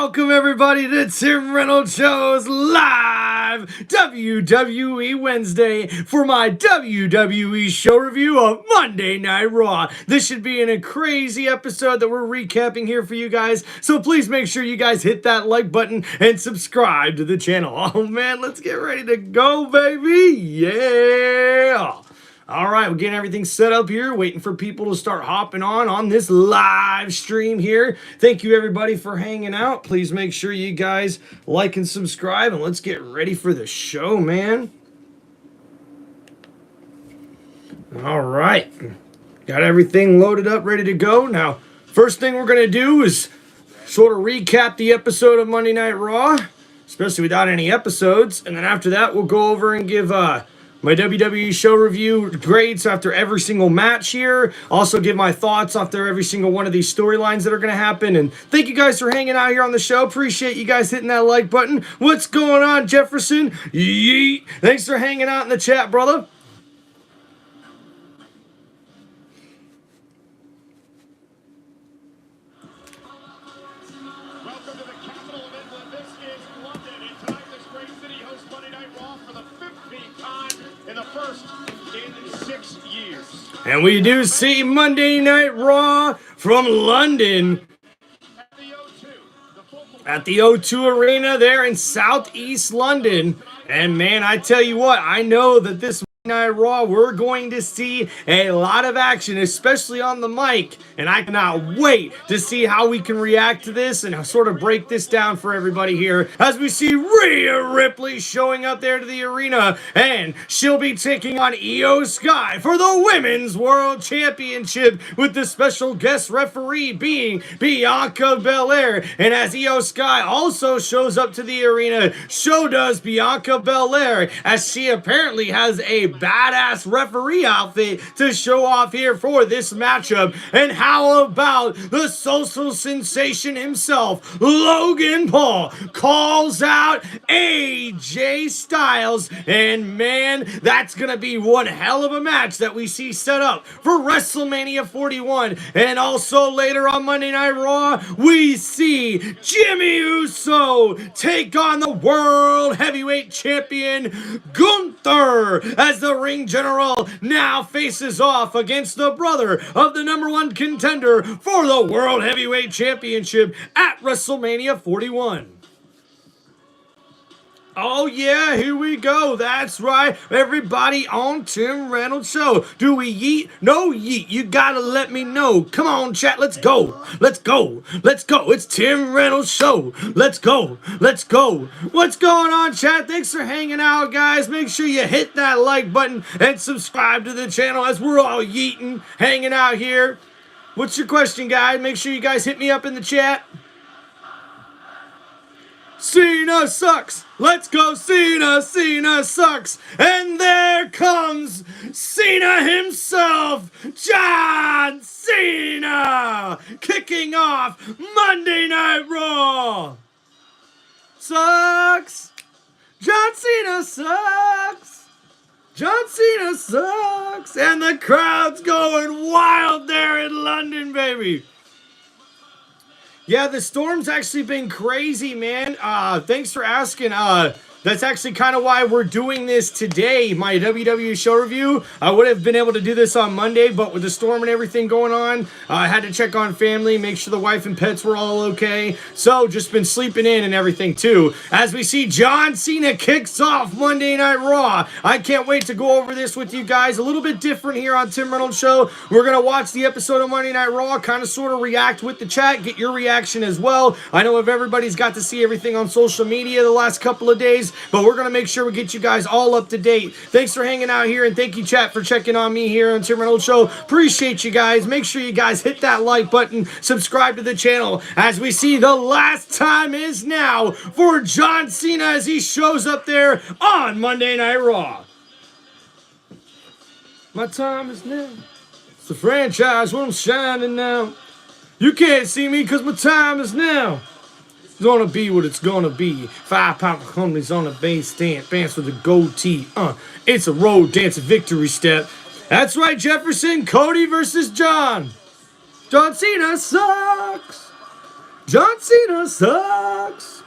Welcome everybody to Tim Reynolds Show's live WWE Wednesday for my WWE show review of Monday Night Raw. This should be a crazy episode that we're recapping here for you guys, so please make sure you guys hit that like button and subscribe to the channel. Oh man, let's get ready to go, baby. Yeah. All right, we're getting everything set up here, waiting for people to start hopping on this live stream here. Thank you, everybody, for hanging out. Please make sure you guys like and subscribe, and let's get ready for the show, man. All right, got everything loaded up, ready to go. Now, first thing we're going to do is sort of recap the episode of Monday Night Raw, especially without any episodes, and then after that, we'll go over and give my WWE show review grades after every single match here. Also give my thoughts after every single one of these storylines that are going to happen. And thank you guys for hanging out here on the show. Appreciate you guys hitting that like button. What's going on, Jefferson? Yeet. Thanks for hanging out in the chat, brother. Welcome to the capital of England. This is London. In time, this great city hosts Monday Night Raw for the 15th time in the first in 6 years. And we do see Monday Night Raw from London at the O2 Arena there in Southeast London. And man, I tell you what, I know that this Night Raw, we're going to see a lot of action, especially on the mic, and I cannot wait to see how we can react to this and sort of break this down for everybody here as we see Rhea Ripley showing up there to the arena, and she'll be taking on Io Sky for the Women's World Championship with the special guest referee being Bianca Belair. And as Io Sky also shows up to the arena, so does Bianca Belair, as she apparently has a badass referee outfit to show off here for this matchup. And how about the social sensation himself, Logan Paul, calls out AJ Styles, and man, that's gonna be one hell of a match that we see set up for WrestleMania 41. And also later on Monday Night Raw, we see Jimmy Uso take on the World Heavyweight Champion Gunther, as the ring general now faces off against the brother of the #1 contender for the World Heavyweight Championship at WrestleMania 41. Oh yeah, here we go. That's right. Everybody on Tim Reynolds Show. Do we yeet? No yeet. You gotta let me know. Come on, chat. Let's go. Let's go. Let's go. It's Tim Reynolds Show. Let's go. Let's go. What's going on, chat? Thanks for hanging out, guys. Make sure you hit that like button and subscribe to the channel as we're all yeeting, hanging out here. What's your question, guys? Make sure you guys hit me up in the chat. Cena sucks. Let's go, Cena. Cena sucks. And there comes Cena himself, John Cena, kicking off Monday Night Raw. Sucks. John Cena sucks. John Cena sucks. And the crowd's going wild there in London, baby. Yeah, the storm's actually been crazy, man. Thanks for asking. That's actually kind of why we're doing this today, my WWE show review. I would have been able to do this on Monday, but with the storm and everything going on, I had to check on family, make sure the wife and pets were all okay. So, just been sleeping in and everything, too. As we see John Cena kicks off Monday Night Raw. I can't wait to go over this with you guys. A little bit different here on Tim Reynolds Show. We're going to watch the episode of Monday Night Raw, kind of sort of react with the chat, get your reaction as well. I know if everybody's got to see everything on social media the last couple of days, but we're going to make sure we get you guys all up to date. Thanks for hanging out here, and thank you, chat, for checking on me here on Tim Reynolds Show. Appreciate you guys. Make sure you guys hit that like button, subscribe to the channel, as we see the last time is now for John Cena as he shows up there on Monday Night Raw. My time is now. It's the franchise where I'm shining now. You can't see me because my time is now. It's gonna be what it's gonna be. 5-pound homies on a bass stand, pants with a goatee. It's a road dance victory step. That's right, Jefferson. Cody versus John. John Cena sucks. John Cena sucks. folks.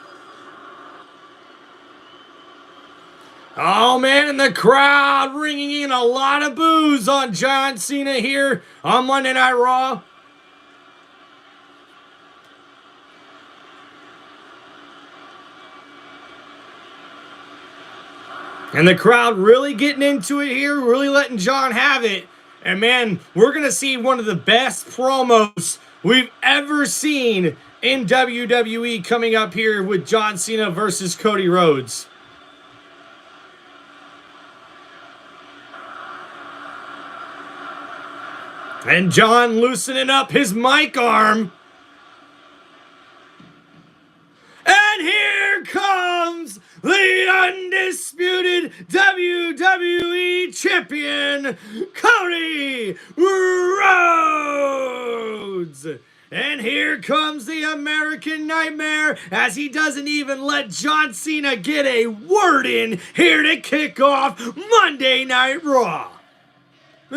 Oh, man, and the crowd ringing in a lot of boos on John Cena here on Monday Night Raw. And the crowd really getting into it here, really letting John have it. And, man, we're going to see one of the best promos we've ever seen in WWE coming up here with John Cena versus Cody Rhodes. And John loosening up his mic arm. And here comes the undisputed WWE Champion, Cody Rhodes. And here comes the American Nightmare as he doesn't even let John Cena get a word in here to kick off Monday Night Raw.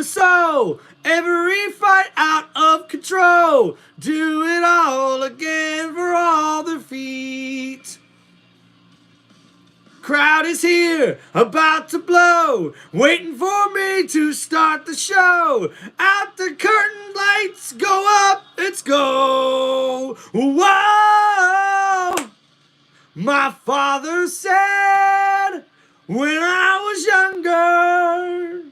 So, every fight out of control. Do it all again for all the feet. Crowd is here, about to blow, waiting for me to start the show. Out the curtain, lights go up, let's go. Whoa! My father said when I was younger,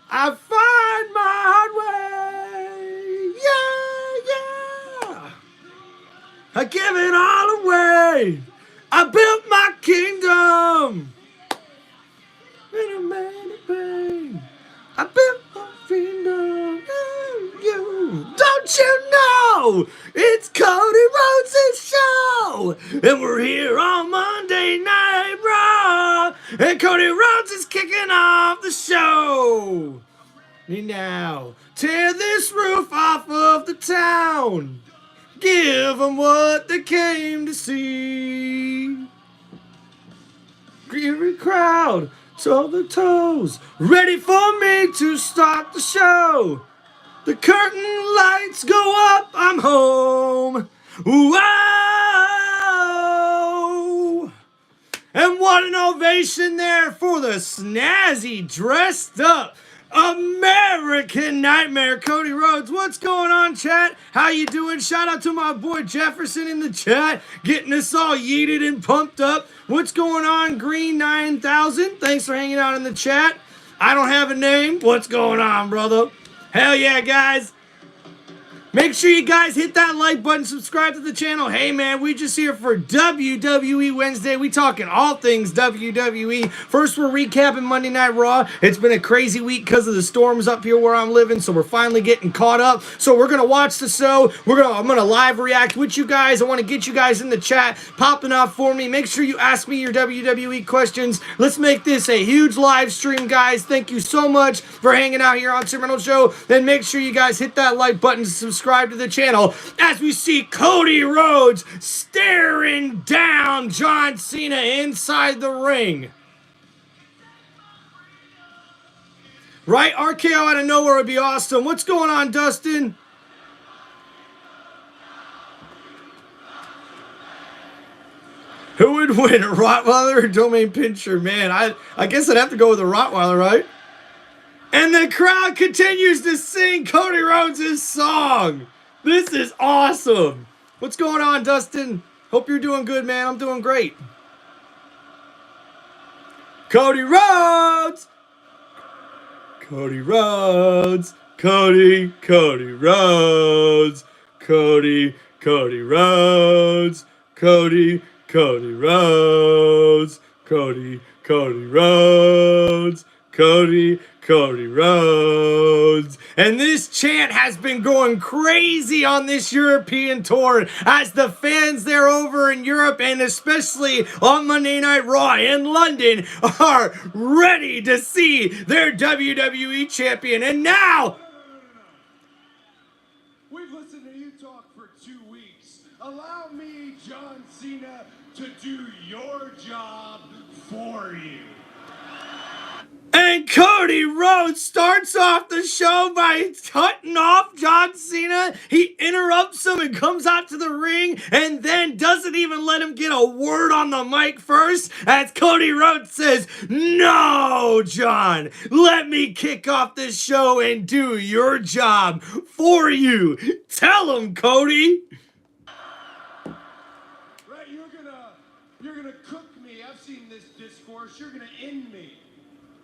I find my hard way. Yeah, yeah. I give it all away. I built my kingdom. I built my kingdom. Don't you know it's Cody Rhodes' show? And we're here on Monday Night Raw. And Cody Rhodes is kicking off the show. Now, tear this roof off of the town. Give them what they came to see. Every crowd to the toes, ready for me to start the show. The curtain lights go up, I'm home. Whoa! And what an ovation there for the snazzy, dressed up American Nightmare, Cody Rhodes. What's going on, chat? How you doing? Shout out to my boy Jefferson in the chat, getting us all yeeted and pumped up. What's going on, Green 9000? Thanks for hanging out in the chat. I don't have a name. What's going on, brother? Hell yeah, guys. Make sure you guys hit that like button, subscribe to the channel. Hey, man, we just here for WWE Wednesday. We talking all things WWE. First, we're recapping Monday Night Raw. It's been a crazy week because of the storms up here where I'm living, so we're finally getting caught up. So we're going to watch the show. I'm going to live react with you guys. I want to get you guys in the chat, popping off for me. Make sure you ask me your WWE questions. Let's make this a huge live stream, guys. Thank you so much for hanging out here on TimReynoldsShow. Then make sure you guys hit that like button to subscribe to the channel as we see Cody Rhodes staring down John Cena inside the ring. Right? RKO out of nowhere would be awesome. What's going on, Dustin? Who would win, a Rottweiler or Domain Pinscher? Man, I guess I'd have to go with a Rottweiler, right? And the crowd continues to sing Cody Rhodes' song. This is awesome. What's going on, Dustin? Hope you're doing good, man. I'm doing great. Cody Rhodes. Cody Rhodes. Cody Rhodes. Cody Rhodes. Cody Rhodes. Cody Rhodes. Cody Rhodes. And this chant has been going crazy on this European tour as the fans there over in Europe and especially on Monday Night Raw in London are ready to see their WWE champion. And now, we've listened to you talk for 2 weeks. Allow me, John Cena, to do your job for you. And Cody Rhodes starts off the show by cutting off John Cena. He interrupts him and comes out to the ring and then doesn't even let him get a word on the mic first, as Cody Rhodes says, "No, John, let me kick off this show and do your job for you." Tell him, Cody. Right, you're gonna cook me. I've seen this discourse. You're gonna end me.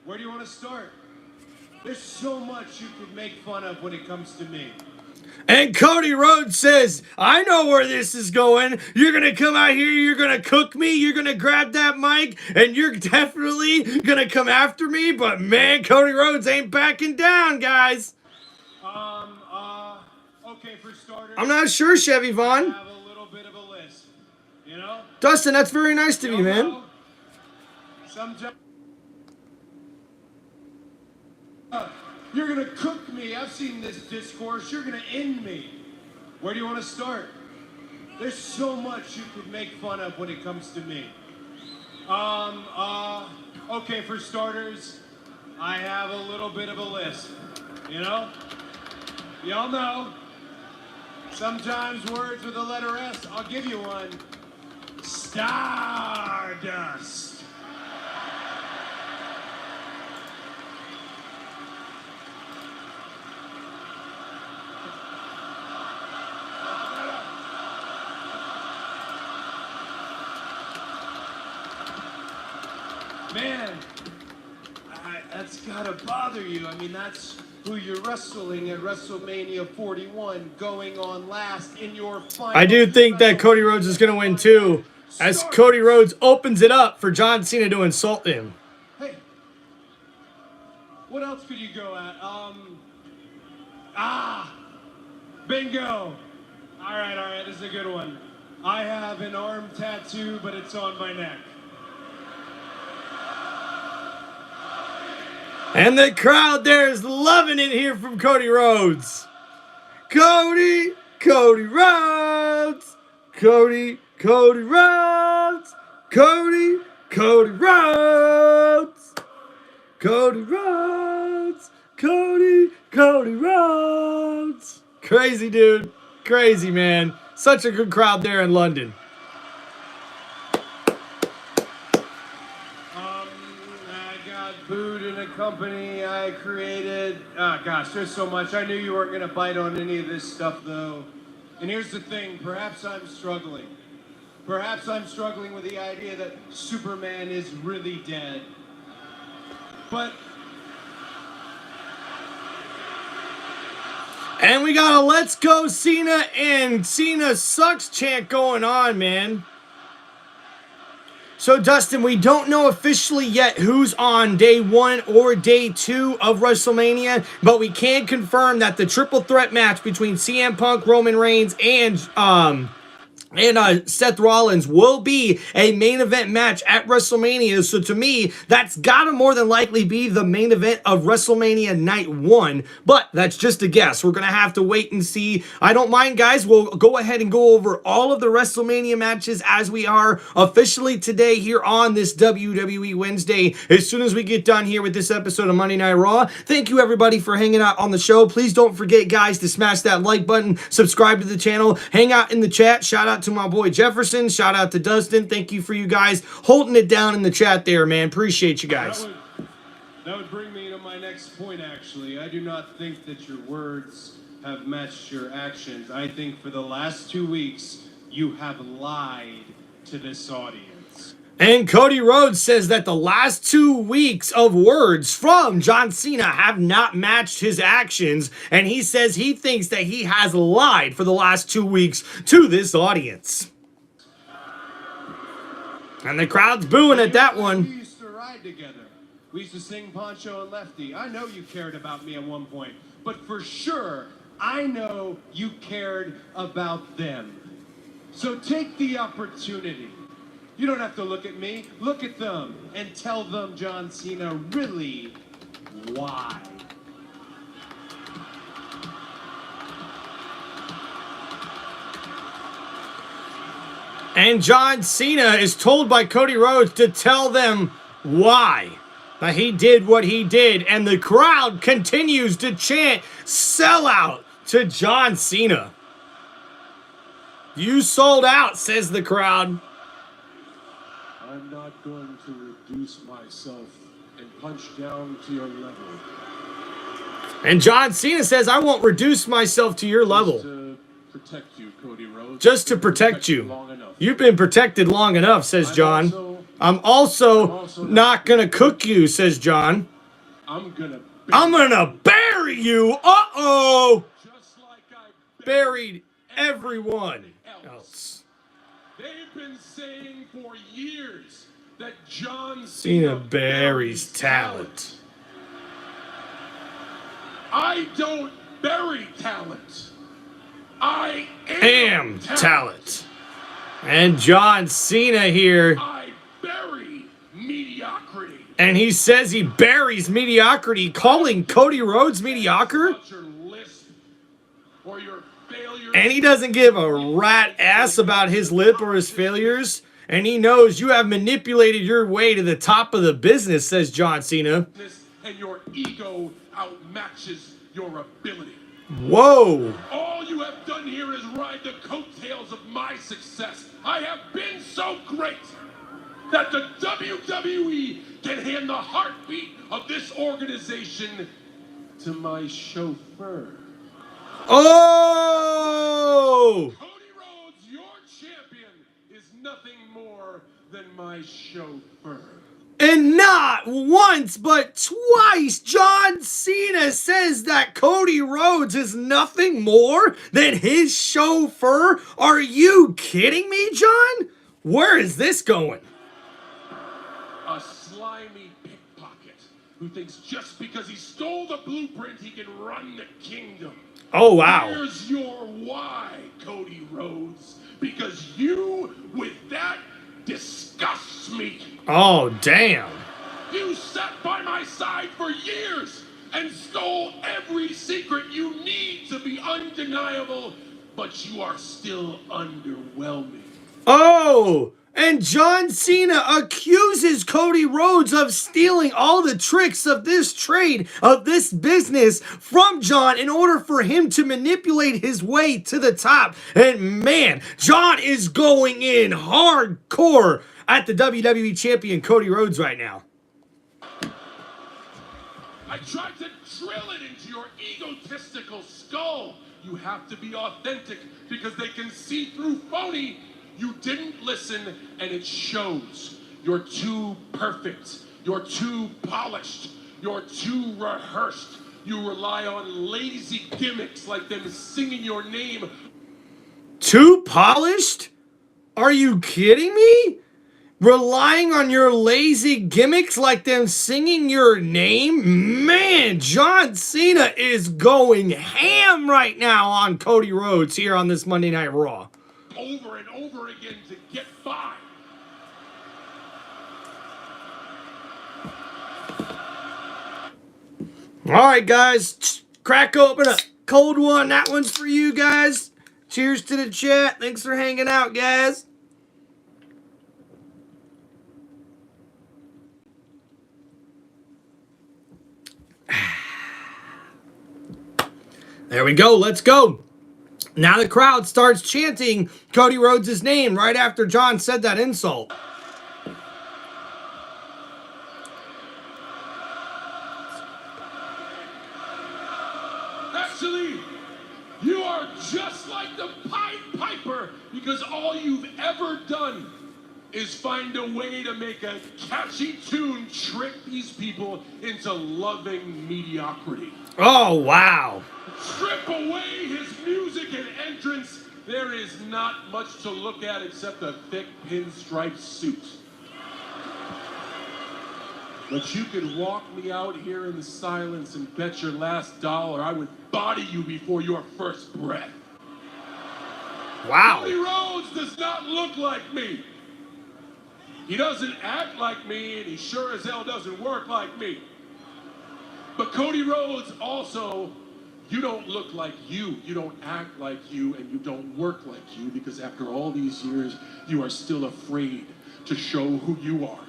Where do you want to start? There's so much you could make fun of when it comes to me. And Cody Rhodes says, "I know where this is going. You're going to come out here, you're going to cook me, you're going to grab that mic, and you're definitely going to come after me." But man, Cody Rhodes ain't backing down, guys. Okay, for starters, I'm not sure, Chevy I Vaughn. have a little bit of a list, you know? Dustin, that's very nice to you, man. Sometimes you're gonna cook me. I've seen this discourse. You're gonna end me. Where do you want to start? There's so much you could make fun of when it comes to me. Okay, for starters, I have a little bit of a list, you know? Y'all know, sometimes words with the letter S, I'll give you one. Stardust. Man, that's gotta bother you. I mean, that's who you're wrestling at WrestleMania 41, going on last in your final. I do think that Cody Rhodes is going to win too, as Cody Rhodes opens it up for John Cena to insult him. Hey, what else could you go at? Bingo. All right, this is a good one. I have an arm tattoo, but it's on my neck. And the crowd there is loving it here from Cody Rhodes. Cody Rhodes. Cody Rhodes. Cody Rhodes. Cody Rhodes. Cody Rhodes. Crazy, dude. Crazy, man. Such a good crowd there in London. Booed in a company I created. Gosh, there's so much. I knew you weren't going to bite on any of this stuff, though. And here's the thing. Perhaps I'm struggling. Perhaps I'm struggling with the idea that Superman is really dead. But... And we got a "Let's Go Cena" and "Cena Sucks" chant going on, man. So, Dustin, we don't know officially yet who's on day 1 or day 2 of WrestleMania, but we can confirm that the triple threat match between CM Punk, Roman Reigns, and Seth Rollins will be a main event match at WrestleMania. So to me, that's gotta more than likely be the main event of WrestleMania Night 1. But that's just a guess. We're gonna have to wait and see. I don't mind, guys. We'll go ahead and go over all of the WrestleMania matches as we are officially today here on this WWE Wednesday. As soon as we get done here with this episode of Monday Night Raw. Thank you, everybody, for hanging out on the show. Please don't forget, guys, to smash that like button, subscribe to the channel, hang out in the chat. Shout out to my boy Jefferson. Shout out to Dustin. Thank you for you guys holding it down in the chat there, man. Appreciate you guys. That would bring me to my next point, actually. I do not think that your words have matched your actions. I think for the last 2 weeks, you have lied to this audience. And Cody Rhodes says that the last 2 weeks of words from John Cena have not matched his actions, and he says he thinks that he has lied for the last 2 weeks to this audience. And the crowd's booing at that one. We used to ride together. We used to sing Poncho and Lefty. I know you cared about me at one point, but for sure, I know you cared about them. So take the opportunity. You don't have to look at me. Look at them and tell them, John Cena, really why. And John Cena is told by Cody Rhodes to tell them why. But he did what he did, and the crowd continues to chant sellout to John Cena. You sold out, says the crowd. I'm not going to reduce myself and punch down to your level. And John Cena says, I won't reduce myself to your level. Just to protect you, Cody Rhodes. Just to protect you. You've been protected long enough, says John. I'm also not going to cook you, says John. I'm gonna bury you. Uh-oh. Just like I Buried everyone else. They've been saying for years that John Cena buries talent. I don't bury talent. I am talent. And John Cena here. I bury mediocrity. And he says he buries mediocrity, calling Cody Rhodes mediocre. And he doesn't give a rat ass about his lip or his failures. And he knows you have manipulated your way to the top of the business, says John Cena. And your ego outmatches your ability. Whoa. All you have done here is ride the coattails of my success. I have been so great that the WWE can hand the heartbeat of this organization to my chauffeur. Oh! Cody Rhodes, your champion, is nothing more than my chauffeur. And not once, but twice, John Cena says that Cody Rhodes is nothing more than his chauffeur. Are you kidding me, John? Where is this going? A slimy pickpocket who thinks just because he stole the blueprint, he can run the kingdom. Oh, wow. Here's your why, Cody Rhodes. Because you, with that, disgusts me. Oh, damn. You sat by my side for years and stole every secret you need to be undeniable, but you are still underwhelming. Oh, and John Cena accuses Cody Rhodes of stealing all the tricks of this trade, of this business from John in order for him to manipulate his way to the top. And man, John is going in hardcore at the WWE Champion Cody Rhodes right now. I tried to drill it into your egotistical skull. You have to be authentic because they can see through phony. You didn't listen, and it shows. You're too perfect. You're too polished. You're too rehearsed. You rely on lazy gimmicks like them singing your name. Too polished? Are you kidding me? Relying on your lazy gimmicks like them singing your name? Man, John Cena is going ham right now on Cody Rhodes here on this Monday Night Raw. Over and over again to get by. All right, guys, crack open a cold one. That one's for you guys. Cheers to the chat. Thanks for hanging out, guys. There we go. Let's go. Now the crowd starts chanting Cody Rhodes' name right after John said that insult. Actually, you are just like the Pied Piper because all you've ever done is find a way to make a catchy tune trick these people into loving mediocrity. Oh, wow. Strip away his music and entrance, there is not much to look at except a thick pinstripe suit. But you could walk me out here in the silence and bet your last dollar I would body you before your first breath. Wow. Cody Rhodes does not look like me. He doesn't act like me, and he sure as hell doesn't work like me. But Cody Rhodes also, you don't look like you don't act like you, and you don't work like you, because after all these years, you are still afraid to show who you are.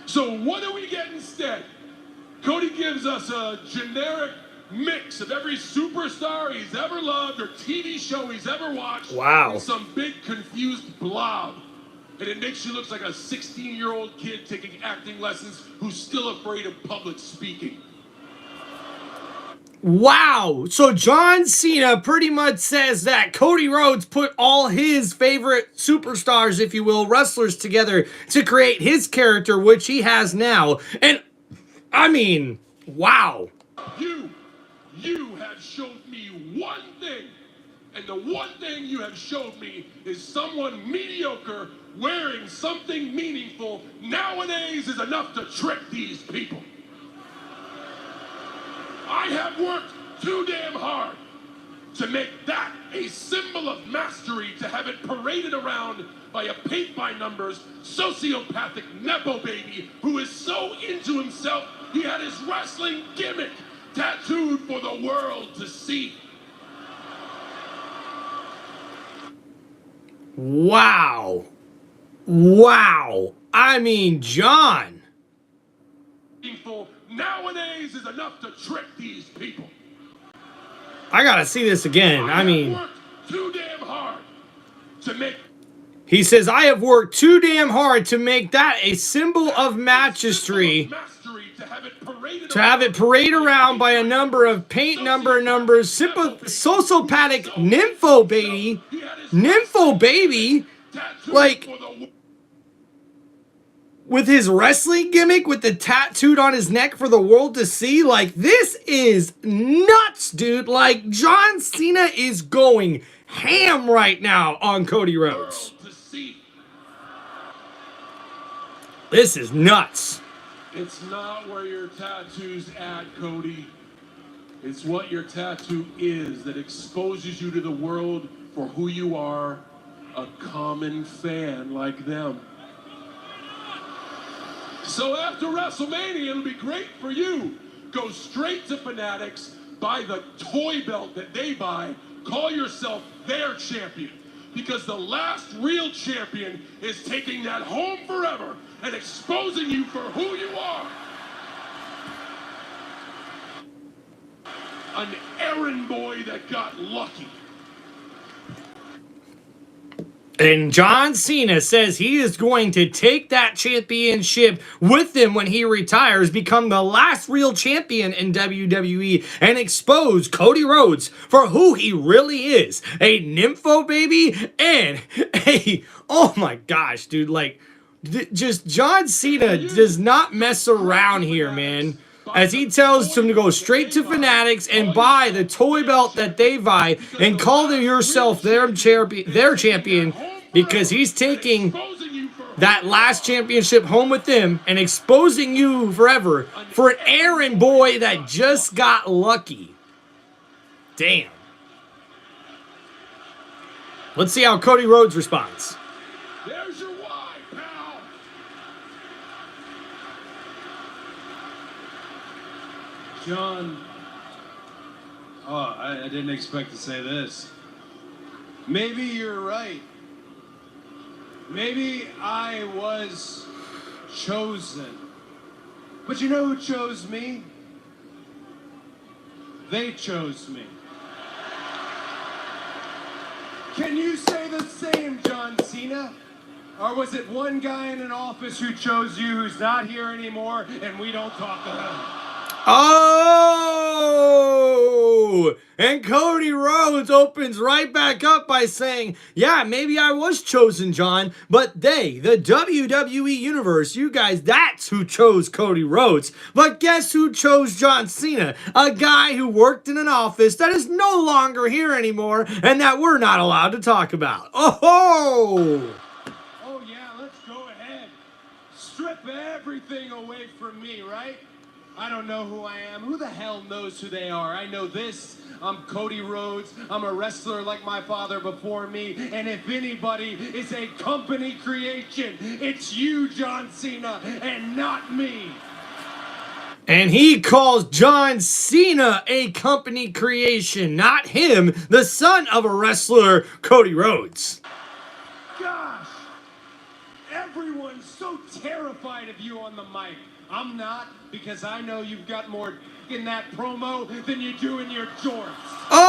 So what do we get instead? Cody gives us a generic mix of every superstar he's ever loved or TV show he's ever watched. Wow. And some big confused blob. And it makes you look like a 16-year-old kid taking acting lessons who's still afraid of public speaking. Wow. So John Cena pretty much says that Cody Rhodes put all his favorite superstars, if you will, wrestlers together to create his character, which he has now. And I mean, wow. You have showed me one thing. And the one thing you have showed me is someone mediocre wearing something meaningful nowadays is enough to trick these people. I have worked too damn hard to make that a symbol of mastery, to have it paraded around by a paint-by-numbers, sociopathic Nepo baby who is so into himself he had his wrestling gimmick tattooed for the world to see. Wow. Wow. I mean, John. Nowadays is enough to trick these people. I gotta see this again. I mean, worked too damn hard to make. He says, I have worked too damn hard to make that a symbol of mastery, to have it parade around by a number of numbers, sociopathic nympho baby, like, with his wrestling gimmick, with the tattooed on his neck for the world to see. Like, this is nuts, dude. Like, John Cena is going ham right now on Cody Rhodes. This is nuts. It's not where your tattoo's at, Cody. It's what your tattoo is that exposes you to the world for who you are, a common fan like them. So after WrestleMania, it'll be great for you. Go straight to Fanatics, buy the toy belt that they buy, call yourself their champion. Because the last real champion is taking that home forever and exposing you for who you are. An errand boy that got lucky. And John Cena says he is going to take that championship with him when he retires, become the last real champion in WWE, and expose Cody Rhodes for who he really is. A nympho baby and a, oh my gosh, dude, like, just John Cena does not mess around here, man. As he tells him to go straight to Fanatics and buy the toy belt that they buy and call yourself their champion, because he's taking that last championship home with them and exposing you forever for an errand boy that just got lucky. Damn. Let's see how Cody Rhodes responds. There's your why, pal. John, I didn't expect to say this. Maybe you're right. Maybe I was chosen. But you know who chose me? They chose me. Can you say the same, John Cena? Or was it one guy in an office who chose you who's not here anymore and we don't talk to him? Oh! And Cody Rhodes opens right back up by saying, yeah, maybe I was chosen, John, but they, the WWE Universe, you guys, that's who chose Cody Rhodes. But guess who chose John Cena? A guy who worked in an office that is no longer here anymore and that we're not allowed to talk about. Oh! Oh yeah, let's go ahead. Strip everything away from me, right? I don't know who I am. Who the hell knows who they are? I know this. I'm Cody Rhodes. I'm a wrestler like my father before me. And if anybody is a company creation, it's you, John Cena, and not me. And he calls John Cena a company creation, not him, the son of a wrestler, Cody Rhodes. Gosh, everyone everyone's so terrified of you on the mic. I'm not, because I know you've got more in that promo than you do in your jorts. Oh!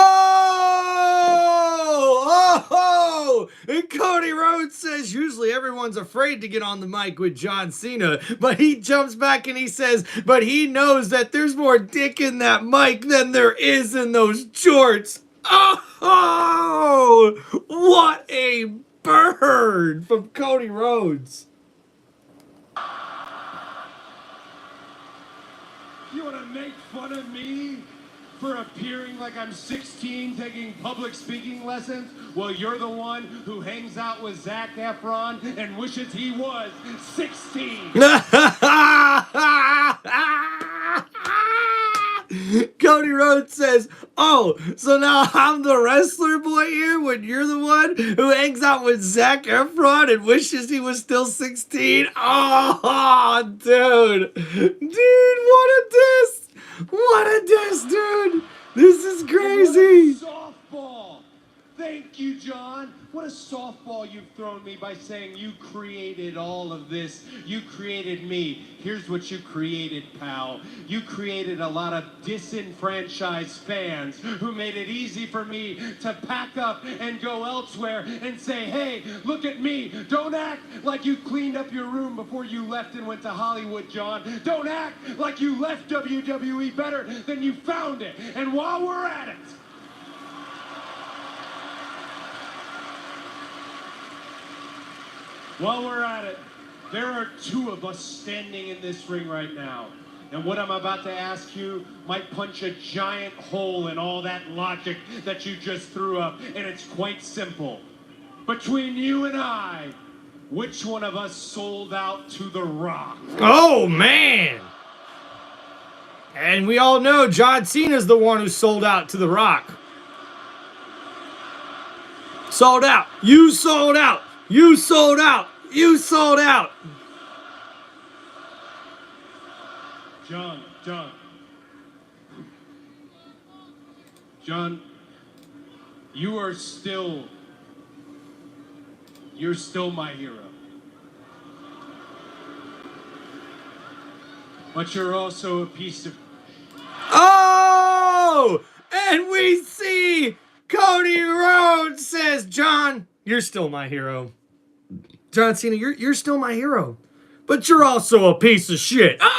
And Cody Rhodes says usually everyone's afraid to get on the mic with John Cena, but he jumps back and he says, but he knows that there's more dick in that mic than there is in those jorts. Oh! What a bird from Cody Rhodes. You want to make fun of me for appearing like I'm 16 taking public speaking lessons? Well, you're the one who hangs out with Zac Efron and wishes he was 16. Cody Rhodes says, oh, so now I'm the wrestler boy here when you're the one who hangs out with Zac Efron and wishes he was still 16? Oh, dude. Dude, what a diss. What a diss, dude. This is crazy. What a softball. Thank you, John. What a softball you've thrown me by saying you created all of this. You created me. Here's what you created, pal. You created a lot of disenfranchised fans who made it easy for me to pack up and go elsewhere and say, hey, look at me. Don't act like you cleaned up your room before you left and went to Hollywood, John. Don't act like you left WWE better than you found it. And while we're at it, there are two of us standing in this ring right now. And what I'm about to ask you might punch a giant hole in all that logic that you just threw up. And it's quite simple. Between you and I, which one of us sold out to The Rock? Oh, man. And we all know John Cena's the one who sold out to The Rock. Sold out. You sold out. You sold out. You sold out. John, you're still my hero. But you're also a piece of... Oh! And we see Cody Rhodes says, John, you're still my hero. John Cena, you're still my hero. But you're also a piece of shit. Oh!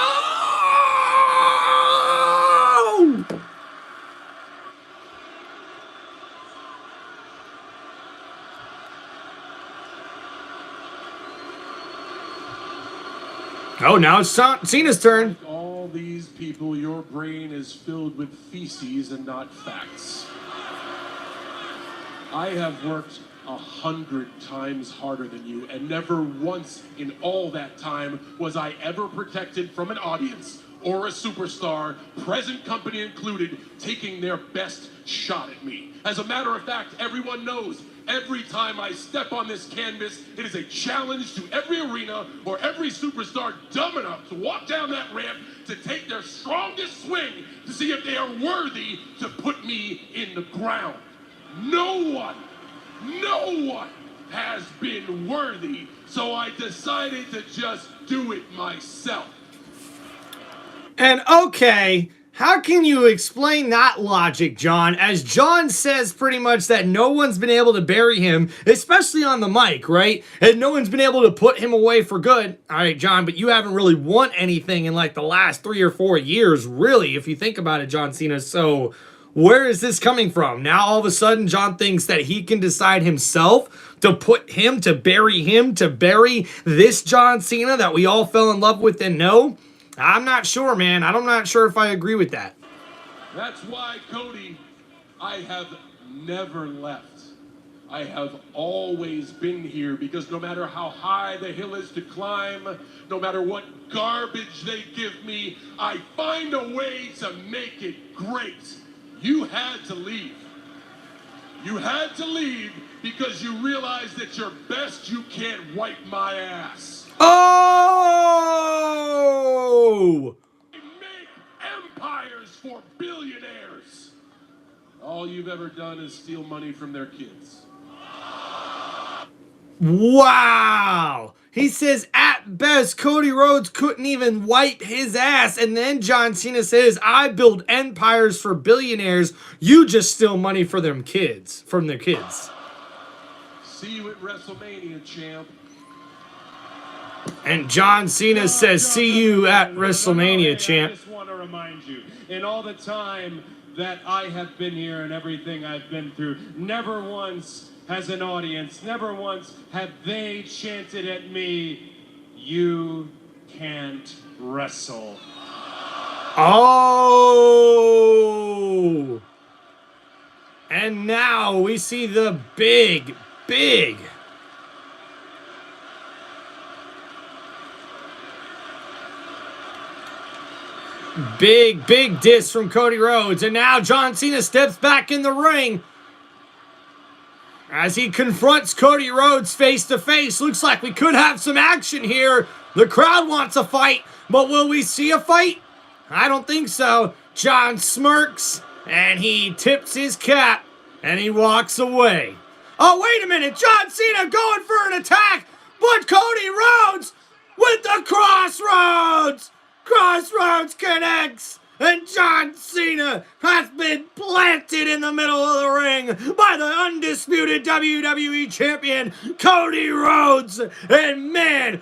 Oh, now it's Cena's turn. All these people, your brain is filled with feces and not facts. I have worked 100 times harder than you, and never once in all that time was I ever protected from an audience or a superstar, present company included, taking their best shot at me. As a matter of fact, everyone knows every time I step on this canvas, it is a challenge to every arena or every superstar dumb enough to walk down that ramp to take their strongest swing to see if they are worthy to put me in the ground. No one has been worthy, so I decided to just do it myself. And okay, how can you explain that logic, John? As John says pretty much that no one's been able to bury him, especially on the mic, right? And no one's been able to put him away for good. All right, John, but you haven't really won anything in like the last 3 or 4 years, really, if you think about it, John Cena. So where is this coming from? Now all of a sudden John thinks that he can decide himself to put him, to bury this John Cena that we all fell in love with and know? I'm not sure, man. I'm not sure if I agree with that. That's why, Cody, I have never left. I have always been here, because no matter how high the hill is to climb, no matter what garbage they give me, I find a way to make it great. You had to leave. You had to leave because you realized that your best you can't wipe my ass. Oh! Make empires for billionaires. All you've ever done is steal money from their kids. Wow! He says, at best, Cody Rhodes couldn't even wipe his ass. And then John Cena says, I build empires for billionaires. You just steal money for them kids, from their kids. See you at WrestleMania, champ. And John Cena says, see you at WrestleMania, champ. I just want to remind you, in all the time that I have been here and everything I've been through, never once has an audience, never once have they chanted at me, you can't wrestle. Oh! And now we see the big diss from Cody Rhodes. And now John Cena steps back in the ring as he confronts Cody Rhodes face to face. Looks like we could have some action here. The crowd wants a fight, but will we see a fight? I don't think so. John smirks and he tips his cap and he walks away. Oh, wait a minute. John Cena going for an attack, but Cody Rhodes with the crossroads. Crossroads connects, and John Cena has been planted in the middle of the ring by the undisputed WWE Champion, Cody Rhodes. And man,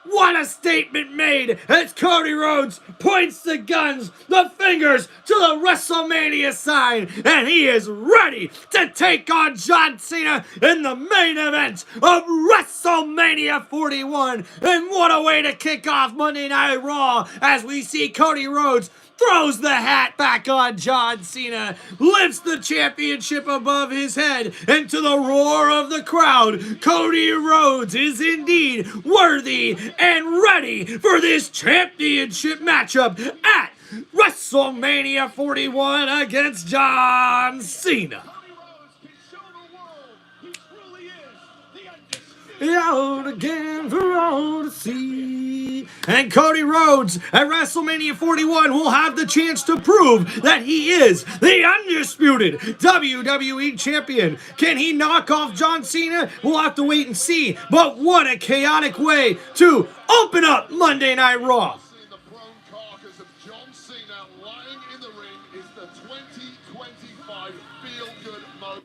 what a statement made as Cody Rhodes points the guns, the fingers to the WrestleMania sign, and he is ready to take on John Cena in the main event of WrestleMania 41. And what a way to kick off Monday Night Raw as we see Cody Rhodes throws the hat back on John Cena, lifts the championship above his head, and to the roar of the crowd, Cody Rhodes is indeed worthy and ready for this championship matchup at WrestleMania 41 against John Cena. Out again for all to see. And Cody Rhodes at WrestleMania 41 will have the chance to prove that he is the undisputed WWE Champion. Can he knock off John Cena? We'll have to wait and see. But what a chaotic way to open up Monday Night Raw. The prone carcass of John Cena lying in the ring is the 2025 feel-good moment.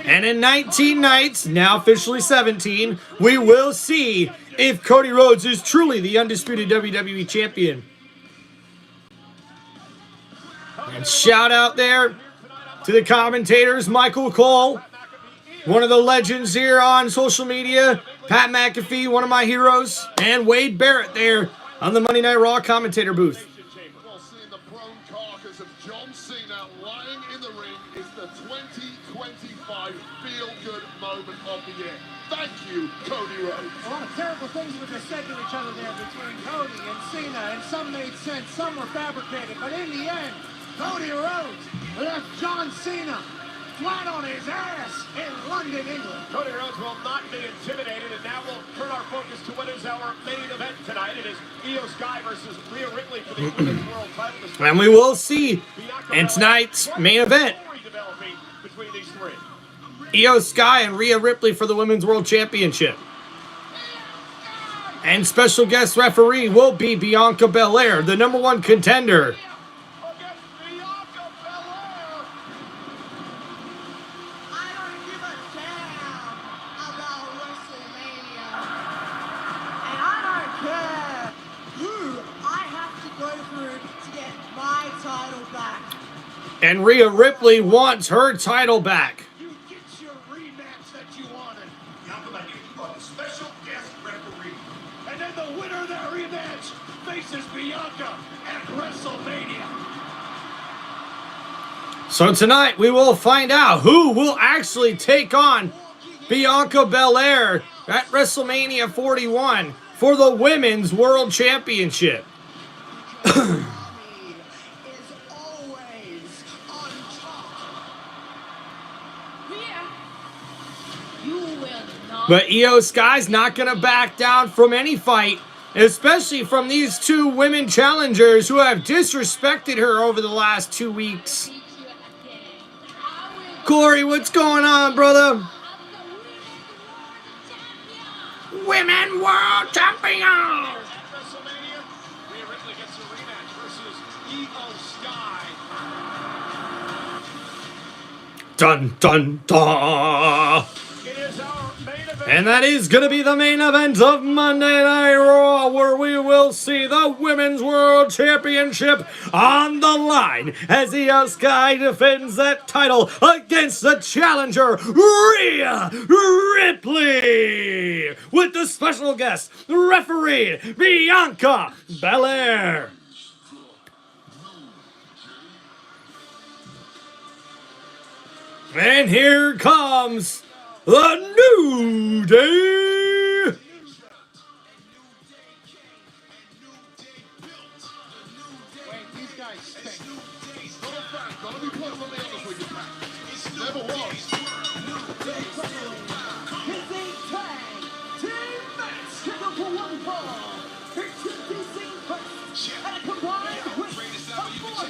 And in 19 nights, now officially 17, we will see if Cody Rhodes is truly the undisputed WWE Champion. And shout out there to the commentators, Michael Cole, one of the legends here on social media, Pat McAfee, one of my heroes, and Wade Barrett there on the Monday Night Raw commentator booth. While seeing the prone carcass of John Cena lying in the ring is the 2025 feel-good moment of the year. Thank you, Cody Rhodes. A lot of terrible things were just said to each other there between Cody and Cena, and some made sense, some were fabricated, but in the end, Cody Rhodes left John Cena flat on his ass in London, England. Cody Rhodes will not be intimidated, and now we'll turn our focus to what is our main event tonight. It is Io Sky versus Rhea Ripley for the Women's World Title. And we will see in tonight's main event, Between these three. Io Sky and Rhea Ripley for the Women's World Championship. And special guest referee will be Bianca Belair, the #1 contender. And Rhea Ripley wants her title back. You get your rematch that you wanted. A special guest referee. And then the winner of that rematch faces Bianca at WrestleMania. So tonight we will find out who will actually take on Bianca Belair at WrestleMania 41 for the Women's World Championship. But Io Sky's not going to back down from any fight, especially from these two women challengers who have disrespected her over the last 2 weeks. Corey, what's going on, brother? Women World Champion! WrestleMania, Rhea Ripley gets a rematch versus Io Sky. Dun, dun, dun! It is our main event. And that is going to be the main event of Monday Night Raw, where we will see the Women's World Championship on the line as Io Sky defends that title against the challenger, Rhea Ripley, with the special guest, referee Bianca Belair. And here comes the New Day. Wait, these guys stink. Not a fan, gotta be perfectly honest with you, Pat. Never was. It's a tag team match scheduled for one fall. Introducing first at a combined weight of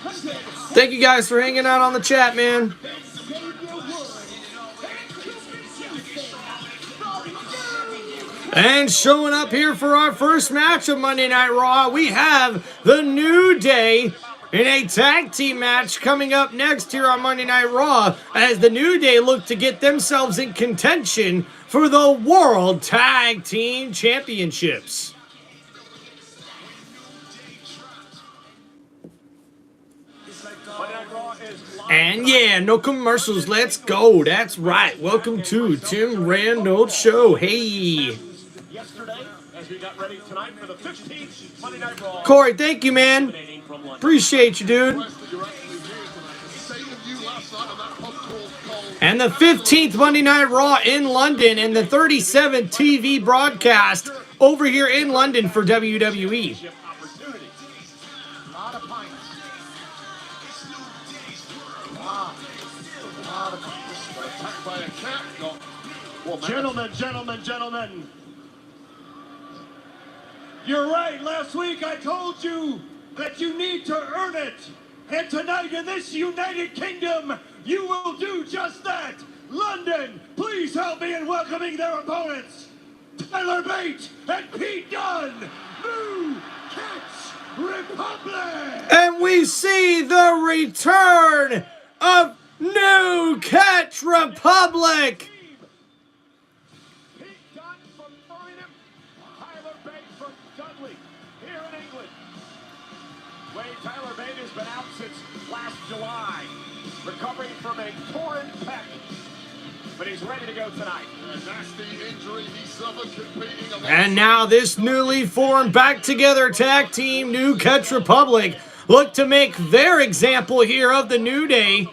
400. Thank you guys for hanging out on the chat, man. And showing up here for our first match of Monday Night Raw, we have the New Day in a tag team match coming up next here on Monday Night Raw, as the New Day look to get themselves in contention for the World Tag Team Championships. Monday Night Raw is live. And yeah, no commercials, let's go. That's right. Welcome to Tim Reynolds Show. Hey. Yesterday, as we got ready tonight for the 15th Monday Night Raw. Corey, thank you, man. From London. Appreciate you, dude. That you're actually here tonight. Same with you last night on that pub called Cold. And the 15th Monday Night Raw in London and the 37th TV broadcast over here in London for WWE. Opportunity. Lot of pints. Attacked by a cat. Got one man. Gentlemen. You're right. Last week I told you that you need to earn it. And tonight in this United Kingdom, you will do just that. London, please help me in welcoming their opponents. Tyler Bate and Pete Dunne, New Catch Republic. And we see the return of New Catch Republic. Pete Dunne from Birmingham, Tyler Bate from Dudley, here in England. Wade Tyler Bate has been out since last July, recovering from a torn pec, but he's ready to go tonight. A nasty injury he suffered competing alongside. And now this newly formed back together tag team, New Catch Republic, look to make their example here of the New Day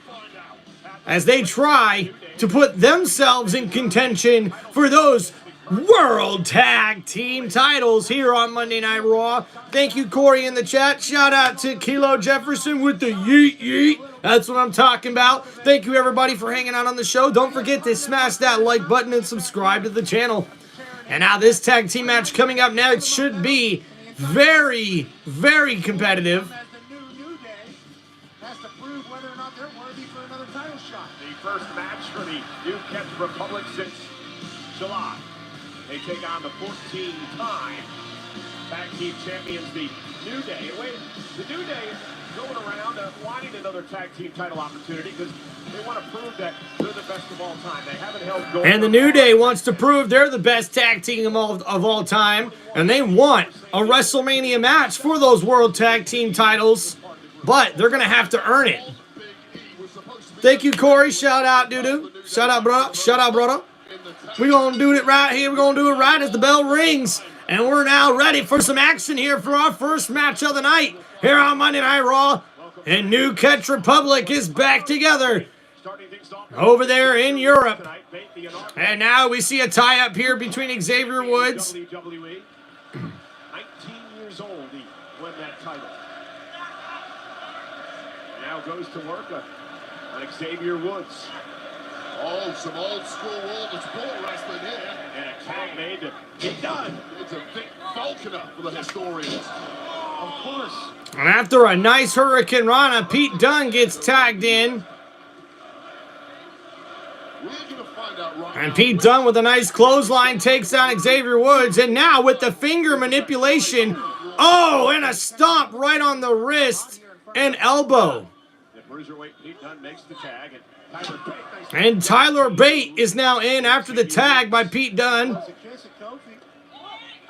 as they try to put themselves in contention for those World Tag Team titles here on Monday Night Raw. Thank you, Corey, in the chat. Shout out to Kilo Jefferson with the yeet yeet. That's what I'm talking about. Thank you, everybody, for hanging out on the show. Don't forget to smash that like button and subscribe to the channel. And now this tag team match coming up next should be very, very competitive. As the new Day has to prove whether or not they're worthy for another title shot. The first match for the New Catch Republic since July. They take on the 14-time tag team champions, the New Day. Wait, the New Day is going around wanting another tag team title opportunity because they want to prove that they're the best of all time. They haven't held gold. And the New Day wants to prove they're the best tag team of all time. And they want a WrestleMania match for those World Tag Team titles. But they're going to have to earn it. Thank you, Corey. Shout out, doo-doo. Shout out, brother. Shout out, brother. We're going to do it right here. We're going to do it right as the bell rings. And we're now ready for some action here for our first match of the night here on Monday Night Raw. And New Catch Republic is back together over there in Europe. And now we see a tie-up here between Xavier Woods. WWE, 19 years old, he won that title. Now goes to work on Xavier Woods. Oh, some old school sport wrestling here. And a tag made to get done. It's a Vic Falconer for the historians. Of course. And after a nice Hurricane Rana, Pete Dunne gets tagged in. find out right And now. Pete Dunne with a nice clothesline takes down Xavier Woods. And now with the finger manipulation. Oh, and a stomp right on the wrist and elbow. The Bruiserweight Pete Dunne makes the tag, and Tyler Bate makes And Tyler Bate is now in after the tag by Pete Dunne.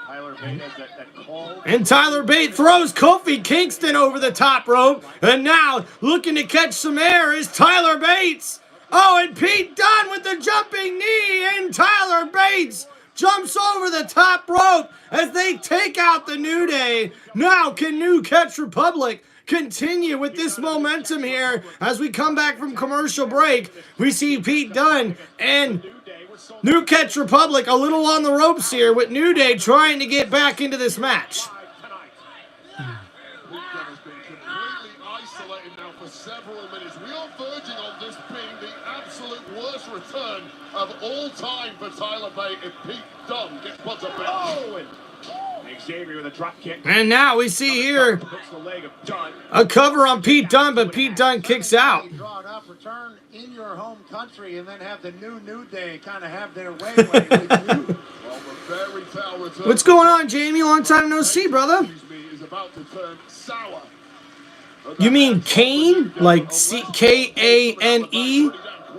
Tyler Bate has that call. And Tyler Bate throws Kofi Kingston over the top rope. And now looking to catch some air is Tyler Bates. Oh, and Pete Dunne with the jumping knee. And Tyler Bates jumps over the top rope as they take out the New Day. Now can New Catch Republic continue with this momentum here as we come back from commercial break. We see Pete Dunne and New Catch Republic a little on the ropes here with New Day trying to get back into this match. Pete Dunne has been completely isolated now for several minutes. We are verging on this being the absolute worst return of all time for Tyler Bate if Pete Dunne gets put to bed. Oh, and Xavier with a drop kick. And now we see here Hooks the leg of Dunne. a cover on Pete Dunne, but Pete Dunne kicks out. Draw it up, return in your home country, and then have the New Day kind of have their way with you. Well, the fairy tale return. What's going on, Jamie? Long time no see, brother. Excuse me, is about to turn sour. You mean Kane? Like Kane?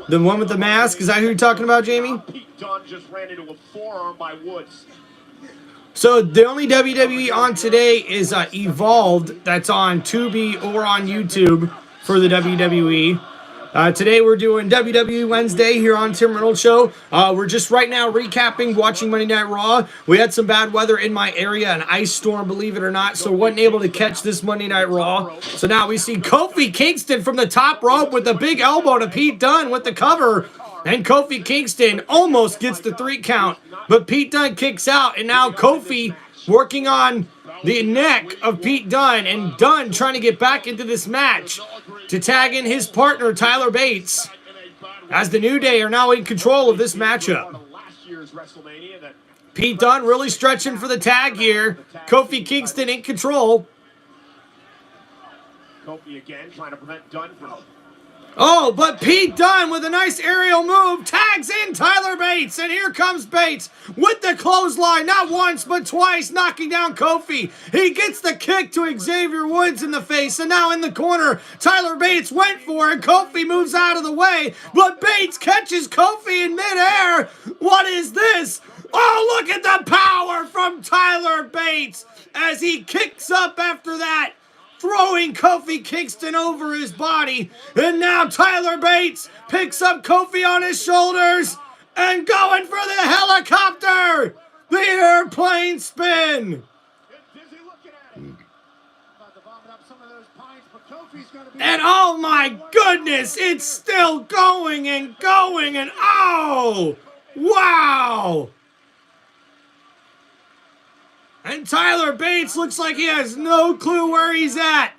The one with the mask? Is that who you're talking about, Jamie? Pete Dunne just ran into a forearm by Woods. So the only WWE on today is Evolved. That's on Tubi or on YouTube for the WWE. Today we're doing WWE Wednesday here on Tim Reynolds Show. We're just right now recapping, watching Monday Night Raw. We had some bad weather in my area, an ice storm, believe it or not, so wasn't able to catch this Monday Night Raw. So now we see Kofi Kingston from the top rope with a big elbow to Pete Dunne with the cover. And Kofi Kingston almost gets the 3 count, but Pete Dunne kicks out, and now Kofi working on the neck of Pete Dunne, and Dunne trying to get back into this match to tag in his partner, Tyler Bates, as the New Day are now in control of this matchup. Last year's WrestleMania that Pete Dunne really stretching for the tag here. Kofi Kingston in control. Kofi again trying to prevent Dunne from. Oh, but Pete Dunne with a nice aerial move tags in Tyler Bates, and here comes Bates with the clothesline, not once but twice, knocking down Kofi. He gets the kick to Xavier Woods in the face, and now in the corner, Tyler Bates went for it. Kofi moves out of the way, but Bates catches Kofi in midair. What is this? Oh, look at the power from Tyler Bates as he kicks up after that, throwing Kofi Kingston over his body. And now Tyler Bates picks up Kofi on his shoulders and going for the helicopter. The airplane spin. Busy looking at it. About to vomit up some of those pints, but Kofi's going to be... And oh my goodness, it's still going and going, and oh, wow. And Tyler Bates looks like he has no clue where he's at.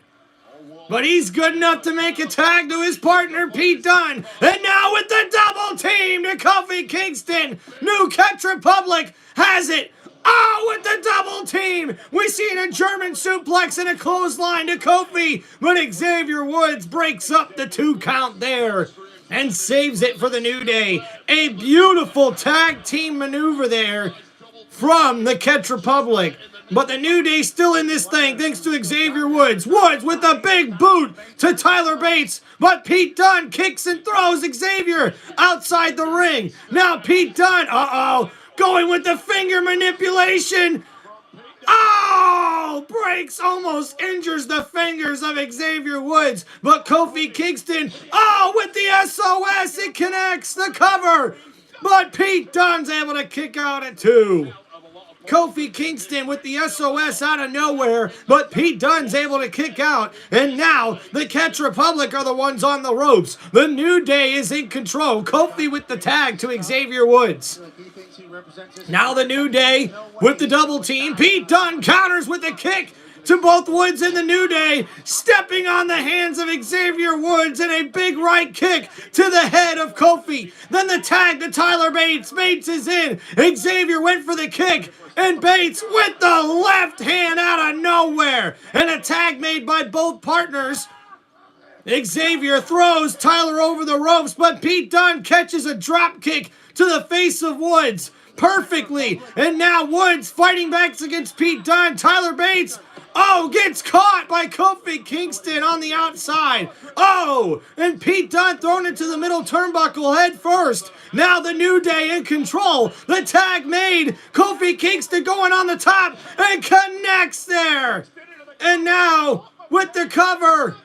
But he's good enough to make a tag to his partner, Pete Dunne. And now with the double team to Kofi Kingston. New Catch Republic has it. Oh, with the double team. We see a German suplex and a clothesline to Kofi. But Xavier Woods breaks up the 2 count there and saves it for the New Day. A beautiful tag team maneuver there from the Catch Republic. But the New Day still in this thing thanks to Xavier Woods. Woods with a big boot to Tyler Bates. But Pete Dunne kicks and throws Xavier outside the ring. Now Pete Dunne, going with the finger manipulation. Oh, breaks, almost injures the fingers of Xavier Woods. But Kofi Kingston, with the SOS, it connects the cover. But Pete Dunne's able to kick out at 2. Kofi Kingston with the SOS out of nowhere, but Pete Dunne's able to kick out, and now the Catch Republic are the ones on the ropes. The New Day is in control. Kofi with the tag to Xavier Woods. Now the New Day with the double team. Pete Dunne counters with a kick to both Woods and the New Day, stepping on the hands of Xavier Woods and a big right kick to the head of Kofi. Then the tag to Tyler Bates. Bates is in. Xavier went for the kick, and Bates with the left hand out of nowhere. And a tag made by both partners. Xavier throws Tyler over the ropes, but Pete Dunne catches a drop kick to the face of Woods perfectly. And now Woods fighting back against Pete Dunne. Tyler Bates, oh, gets caught by Kofi Kingston on the outside. Oh, and Pete Dunne thrown into the middle turnbuckle head first. Now the New Day in control. The tag made. Kofi Kingston going on the top and connects there. And now with the cover.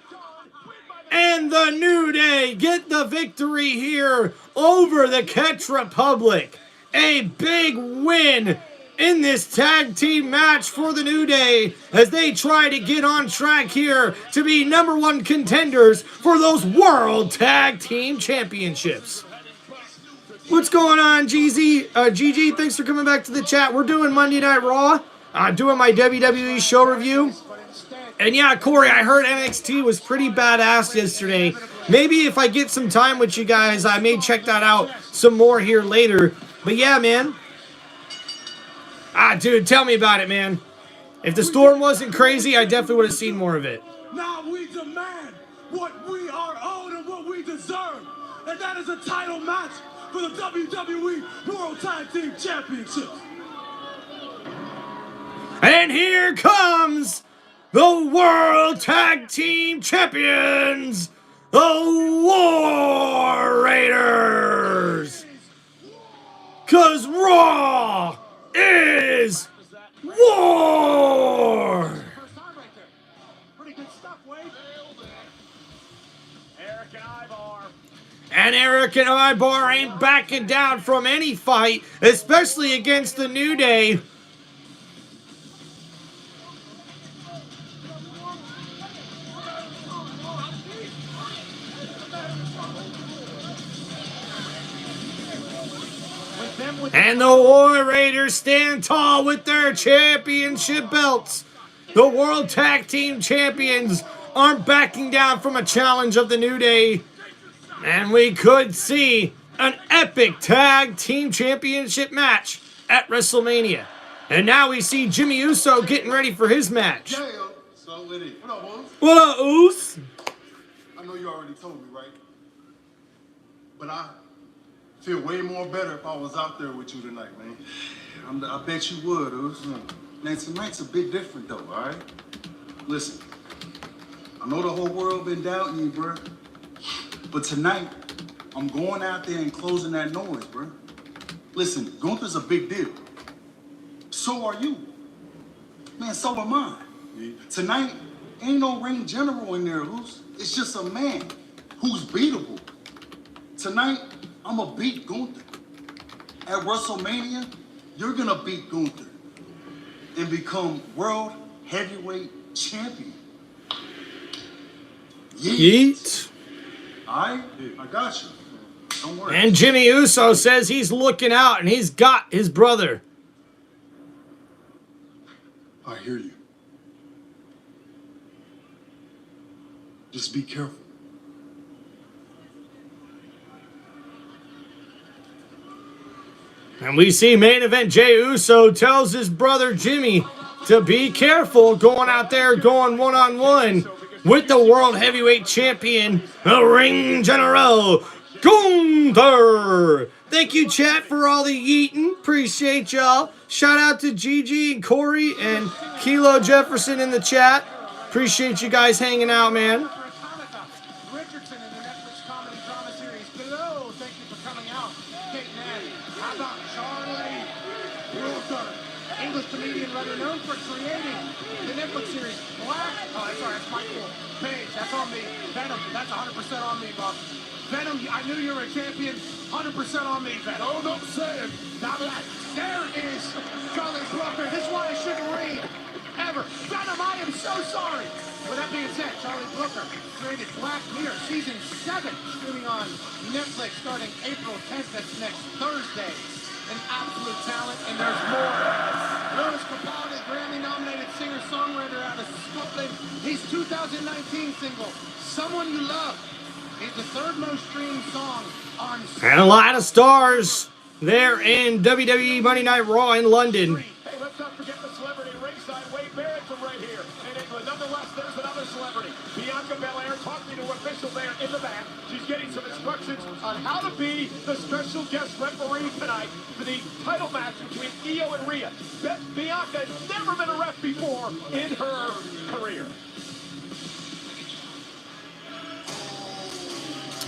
And the New Day get the victory here over the Catch Republic. A big win in this tag team match for the New Day as they try to get on track here to be #1 contenders for those World Tag Team Championships. What's going on, GZ? GG, thanks for coming back to the chat. We're doing Monday Night Raw. Doing my WWE show review. And yeah, Corey, I heard NXT was pretty badass yesterday. Maybe if I get some time with you guys, I may check that out some more here later. But yeah, man. Dude, tell me about it, man. If the storm wasn't crazy, I definitely would have seen more of it. Now we demand what we are owed and what we deserve. And that is a title match for the WWE World Tag Team Championship. And here comes the World Tag Team Champions, the War Raiders. 'Cause Raw is war. Pretty good stuff, Wade. And Eric and Ibar ain't backing down from any fight, especially against the New Day. And the War Raiders stand tall with their championship belts. The World Tag Team Champions aren't backing down from a challenge of the New Day. And we could see an epic Tag Team Championship match at WrestleMania. And now we see Jimmy Uso getting ready for his match. Yeah, so with it. What up, Wolf? What up, Oos? I know you already told me, right? But I feel way more better if I was out there with you tonight, man. I bet you would, Oos. Man, tonight's a bit different, though, all right? Listen, I know the whole world been doubting you, bro. But tonight, I'm going out there and closing that noise, bro. Listen, Gunther's a big deal. So are you. Man, so am I. Tonight, ain't no ring general in there, Oos. It's just a man who's beatable. Tonight, I'm gonna beat Gunther. At WrestleMania, you're gonna beat Gunther and become World Heavyweight Champion. Yeet. All right? I got you. Don't worry. And Jimmy Uso says he's looking out and he's got his brother. I hear you. Just be careful. And we see main event Jey Uso tells his brother Jimmy to be careful going out there, going one-on-one with the World Heavyweight Champion, the Ring General, Gunther. Thank you, chat, for all the yeeting. Appreciate y'all. Shout out to Gigi and Corey and Kilo Jefferson in the chat. Appreciate you guys hanging out, man. Richardson in the Netflix comedy drama series Below. Thank you for coming out. Kate Natty. How about Charlie Brooker? English comedian rather known for creating the Netflix series Black. Oh, that's sorry, that's Michael Page. That's on me. Venom, that's 100% on me, Bob. Venom, I knew you were a champion. 100% on me, Venom. Oh, don't say it. Now that, there is Charlie Brooker. This is why I shouldn't read ever. Venom, I am so sorry. With that being said, Charlie Brooker created Black Mirror Season 7, streaming on Netflix starting April 10th. That's next Thursday. An absolute talent, and there's more. Louis Capaldi, Grammy-nominated singer-songwriter out of Scotland. His 2019 single, Someone You Love, is the third most streamed song on... And a lot of stars there in WWE Monday Night Raw in London. Hey, let's not forget the celebrity ringside, Wade Barrett from right here. And nonetheless, there's another celebrity. Bianca Belair, talk me to official in the back. She's getting some instructions on how to be the special guest referee tonight for the title match between Io and Rhea. Bianca has never been a ref before in her career.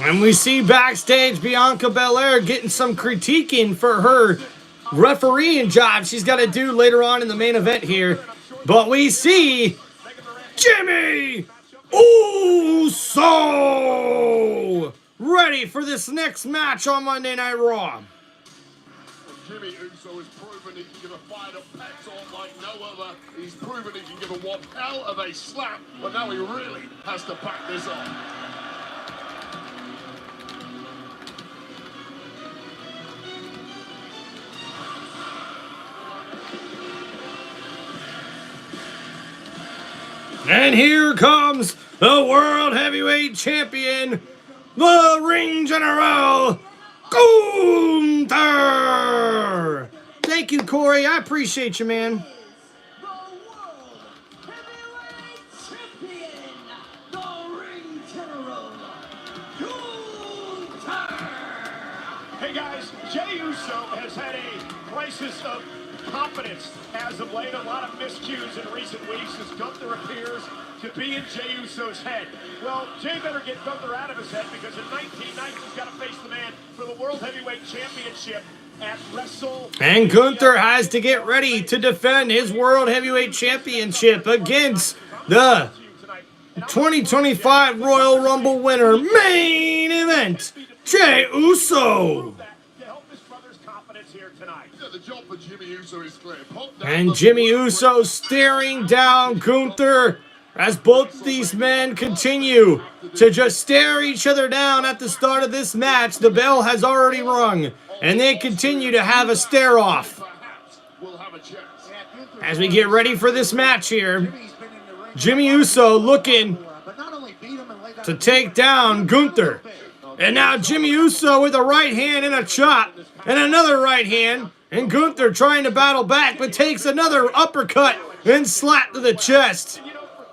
And we see backstage Bianca Belair getting some critiquing for her refereeing job she's got to do later on in the main event here. But we see Jimmy Uso ready for this next match on Monday Night Raw. Jimmy Uso has proven he can give a fired-up pep talk like no other. He's proven he can give a one hell of a slap, but now he really has to back this up. And here comes the World Heavyweight Champion, the Ring General, Gunther! Thank you, Corey. I appreciate you, man. The World Heavyweight Champion, the Ring General, Gunther. Hey guys, Jey Uso has had a crisis of confidence as of late. A lot of miscues in recent weeks as Gunther appears to be in Jey Uso's head. Well, Jey better get Gunther out of his head because in 19 nights he's got to face the man for the World Heavyweight Championship at WrestleMania. And Gunther has to get ready to defend his World Heavyweight Championship against the 2025 Royal Rumble winner, main event, Jey Uso. The job for Jimmy Uso is clear. Pop down And the Jimmy blood Uso pressure. staring down Gunther as both these men continue to just stare each other down at the start of this match. The bell has already rung, and they continue to have a stare-off. Perhaps we'll have a chance. As we get ready for this match here, Jimmy Uso looking to take down Gunther. And now Jimmy Uso with a right hand and a chop, and another right hand. And Gunther trying to battle back, but takes another uppercut and slap to the chest.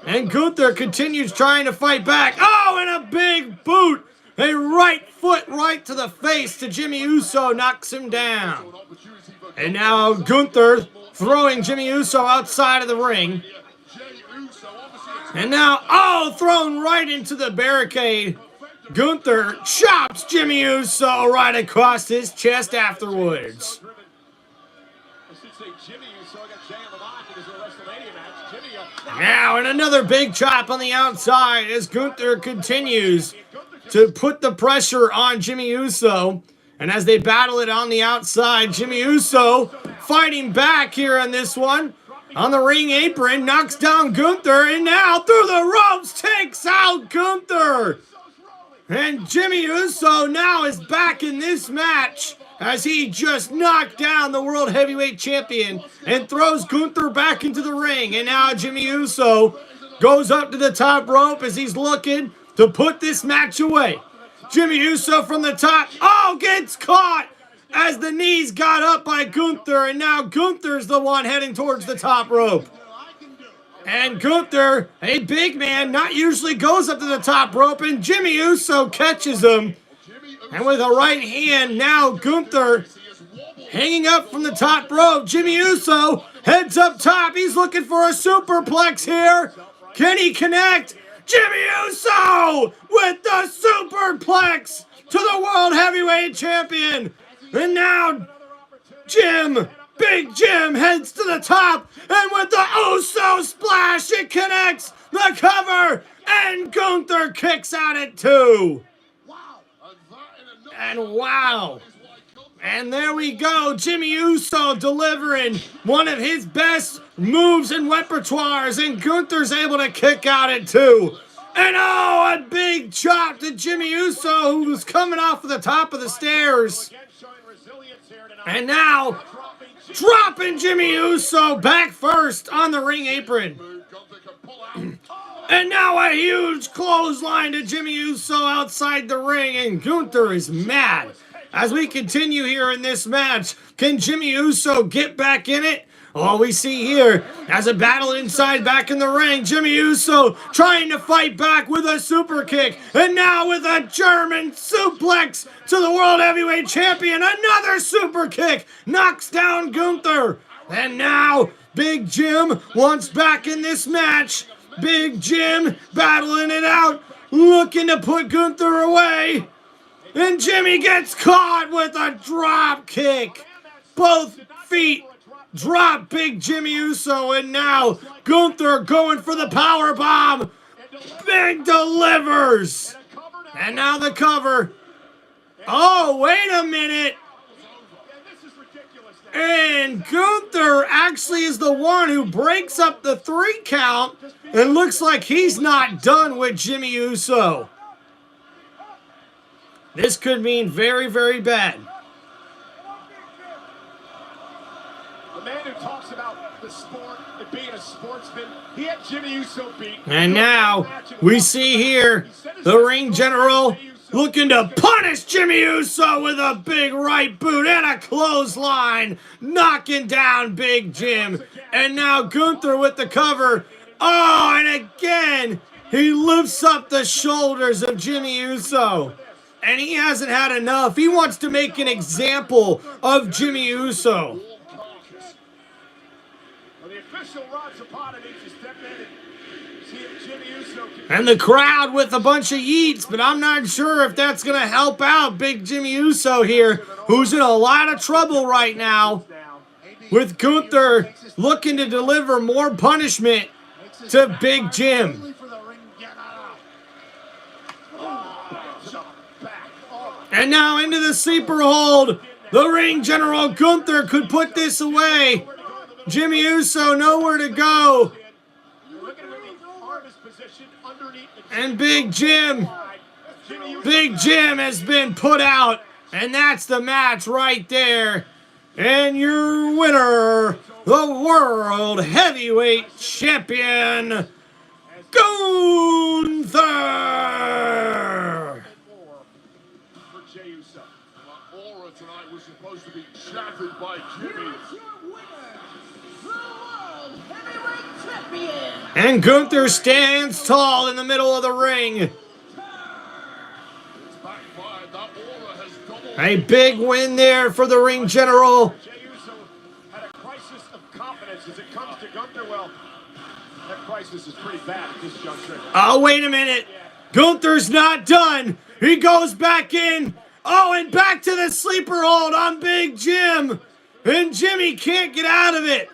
And Gunther continues trying to fight back. Oh, and a big boot. A right foot right to the face to Jimmy Uso knocks him down. And now Gunther throwing Jimmy Uso outside of the ring. And now, oh, thrown right into the barricade. Gunther chops Jimmy Uso right across his chest afterwards. Now, and another big chop on the outside as Gunther continues to put the pressure on Jimmy Uso. And as they battle it on the outside, Jimmy Uso fighting back here on this one. On the ring apron, knocks down Gunther, and now through the ropes takes out Gunther. And Jimmy Uso now is back in this match as he just knocked down the World Heavyweight Champion and throws Gunther back into the ring. And now Jimmy Uso goes up to the top rope as he's looking to put this match away. Jimmy Uso from the top, oh, gets caught as the knees got up by Gunther, and now Gunther's the one heading towards the top rope. And Gunther, a big man, not usually goes up to the top rope, and Jimmy Uso catches him. And with a right hand, now Gunther hanging up from the top rope. Jimmy Uso heads up top. He's looking for a superplex here. Can he connect? Jimmy Uso with the superplex to the World Heavyweight Champion. And now Big Jim heads to the top. And with the Uso splash, it connects the cover. And Gunther kicks out at 2. And wow. And there we go. Jimmy Uso delivering one of his best moves and repertoires. And Gunther's able to kick out at 2. And oh, a big chop to Jimmy Uso, who was coming off of the top of the stairs. And now, dropping Jimmy Uso back first on the ring apron. And now a huge clothesline to Jimmy Uso outside the ring, and Gunther is mad. As we continue here in this match, can Jimmy Uso get back in it? All we see here as a battle inside back in the ring. Jimmy Uso trying to fight back with a super kick. And now with a German suplex to the World Heavyweight Champion. Another super kick knocks down Gunther. And now Big Jim wants back in this match. Big Jim battling it out, looking to put Gunther away. And Jimmy gets caught with a drop kick. Both feet drop Big Jimmy Uso, and now Gunther going for the power bomb. Big delivers. And now the cover. Oh, wait a minute. And Gunther actually is the one who breaks up the 3 count. And looks like he's not done with Jimmy Uso. This could mean very, very bad. The man who talks about the sport and being a sportsman, he had Jimmy Uso beat. And now we see here the ring general looking to punish Jimmy Uso with a big right boot and a clothesline, knocking down Big Jim. And now Gunther with the cover. Oh, and again, he lifts up the shoulders of Jimmy Uso. And he hasn't had enough. He wants to make an example of Jimmy Uso. And the crowd with a bunch of yeets, but I'm not sure if that's going to help out Big Jimmy Uso here, who's in a lot of trouble right now, with Gunther looking to deliver more punishment to Big Jim. And now into the sleeper hold. The ring general Gunther could put this away. Jimmy Uso nowhere to go. And Big Jim has been put out. And that's the match right there. And your winner, the World Heavyweight Champion, Gunther. Aura tonight was supposed to be shattered by Jimmy. And Gunther stands tall in the middle of the ring. A big win there for the ring general. Jey Uso had a crisis of confidence as it comes to Gunther. Well, that crisis is pretty bad at this juncture. Oh, wait a minute. Gunther's not done. He goes back in. Oh, and back to the sleeper hold on Big Jim. And Jimmy can't get out of it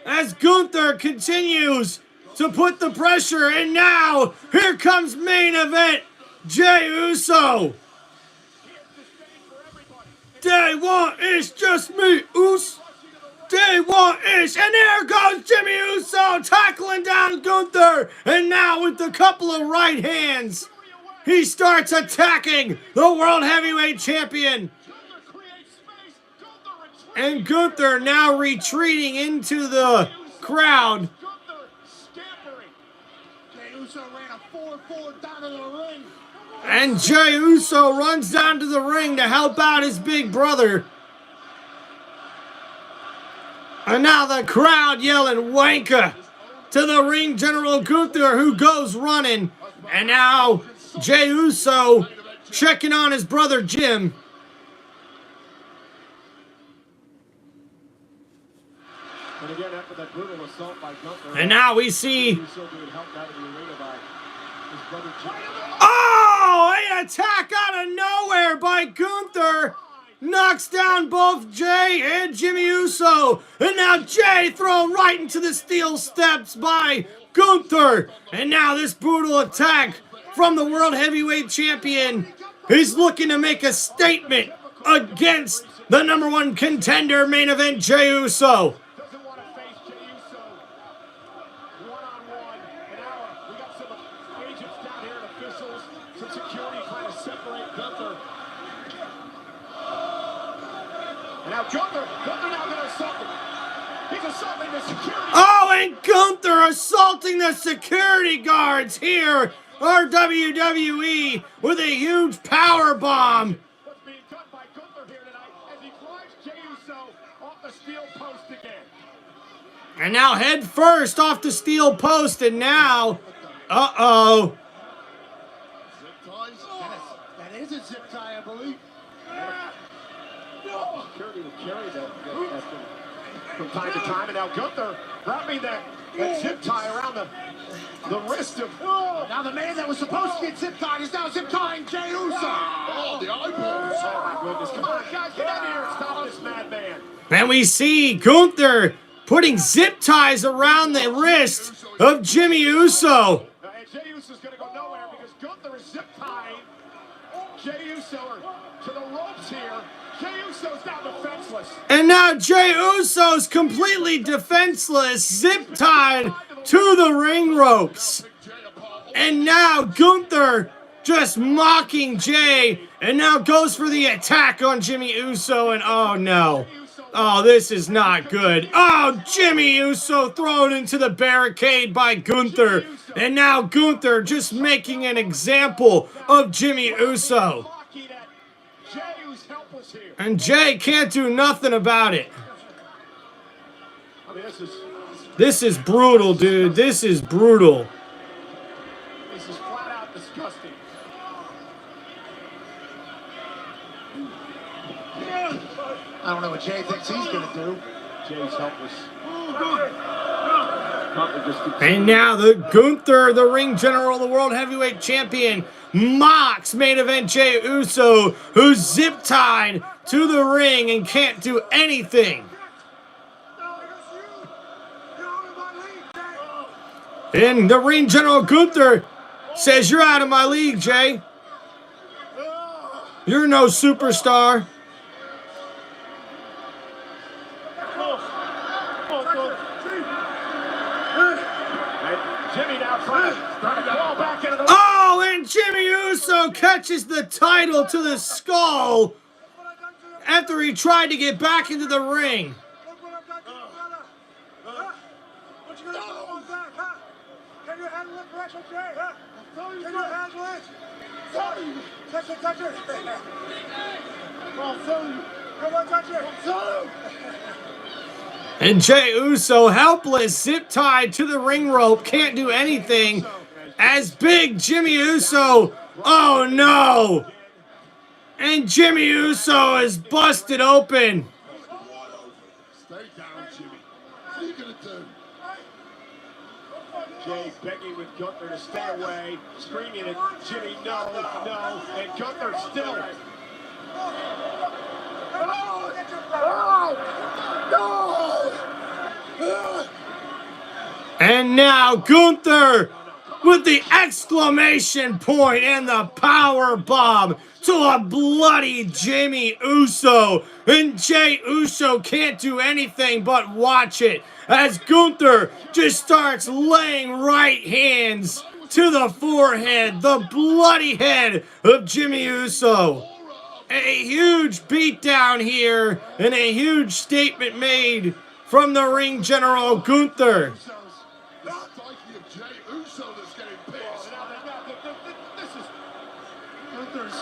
as Gunther continues to put the pressure. And now, here comes main event, Jey Uso. Day one is just me, Us. Day one is, and there goes Jimmy Uso tackling down Gunther. And now with a couple of right hands, he starts attacking the World Heavyweight Champion. And Gunther now retreating into the crowd. And Jey Uso runs down to the ring to help out his big brother. And now the crowd yelling wanker to the ring general Gunther, who goes running. And now Jey Uso checking on his brother Jim. And again, after that brutal assault by Gunther, And now we see, Uso being helped out of the arena by his brother Jimmy. oh, an attack out of nowhere by Gunther. Knocks down both Jey and Jimmy Uso. And now Jey thrown right into the steel steps by Gunther. And now this brutal attack from the World Heavyweight Champion. He's looking to make a statement against the #1 contender main event, Jey Uso. Doesn't want to face Jey Uso one-on-one. And now we got some agents down here and officials, some security trying to separate Gunther. And now Gunther now going to assault him. He's assaulting the security. Oh, and Gunther assaulting the security guards here. Our WWE with a huge power bomb. What's being done by Gunther here tonight as he drives Jey Uso off the steel post again. And now head first off the steel post, and now, uh-oh. Zip ties. That is a zip tie, I believe. Security will carry that from time to time, and now Gunther wrapping that zip tie around the wrist of. Now the man that was supposed to get zip tied is now zip tying Jey Uso. Oh, the eyeballs. Oh my goodness! Come on, guys, get out of here and stop this madman. And we see Gunther putting zip ties around the wrist of Jimmy Uso. And Jey Uso's going to go nowhere because Gunther is zip tying Jey Uso to the ropes here. Jey Uso's now defenseless. And now Jey Uso's completely defenseless, zip tied to the ring ropes. And now Gunther just mocking Jey, and now goes for the attack on Jimmy Uso, and oh no. Oh, this is not good. Oh, Jimmy Uso thrown into the barricade by Gunther. And now Gunther just making an example of Jimmy Uso. And Jey can't do nothing about it. I mean, This is brutal, dude. This is brutal. this is flat out disgusting. I don't know what Jey thinks he's going to do. Jay's helpless. Gunther just keeps- And now the Gunther, the ring general, the world heavyweight champion, mocks main event Jey Uso, who's zip tied to the ring and can't do anything. And the ring general Gunther says, "You're out of my league, Jey. You're no superstar." Jimmy now trying to crawl back into the. Oh, and Jimmy Uso catches the title to the skull after he tried to get back into the ring. What you gonna do about that, huh? Can you handle it, pressure, Jey, huh? Can you handle it? Touch it, touch it. Come on, touch it. And Jey Uso, helpless, zip tied to the ring rope, can't do anything. As big Jimmy Uso, oh no! And Jimmy Uso is busted open. Stay down, Jimmy. What are you going to do? Jay begging with Gunther to stay away, screaming at Jimmy, no, no, and Gunther still. And now Gunther with the exclamation point and the power bomb to a bloody Jimmy Uso. And Jey Uso can't do anything but watch it as Gunther just starts laying right hands to the forehead, the bloody head of Jimmy Uso. A huge beatdown here and a huge statement made from the ring general Gunther. It's the psyche of Jey Uso that's getting pissed. This is. Gunther's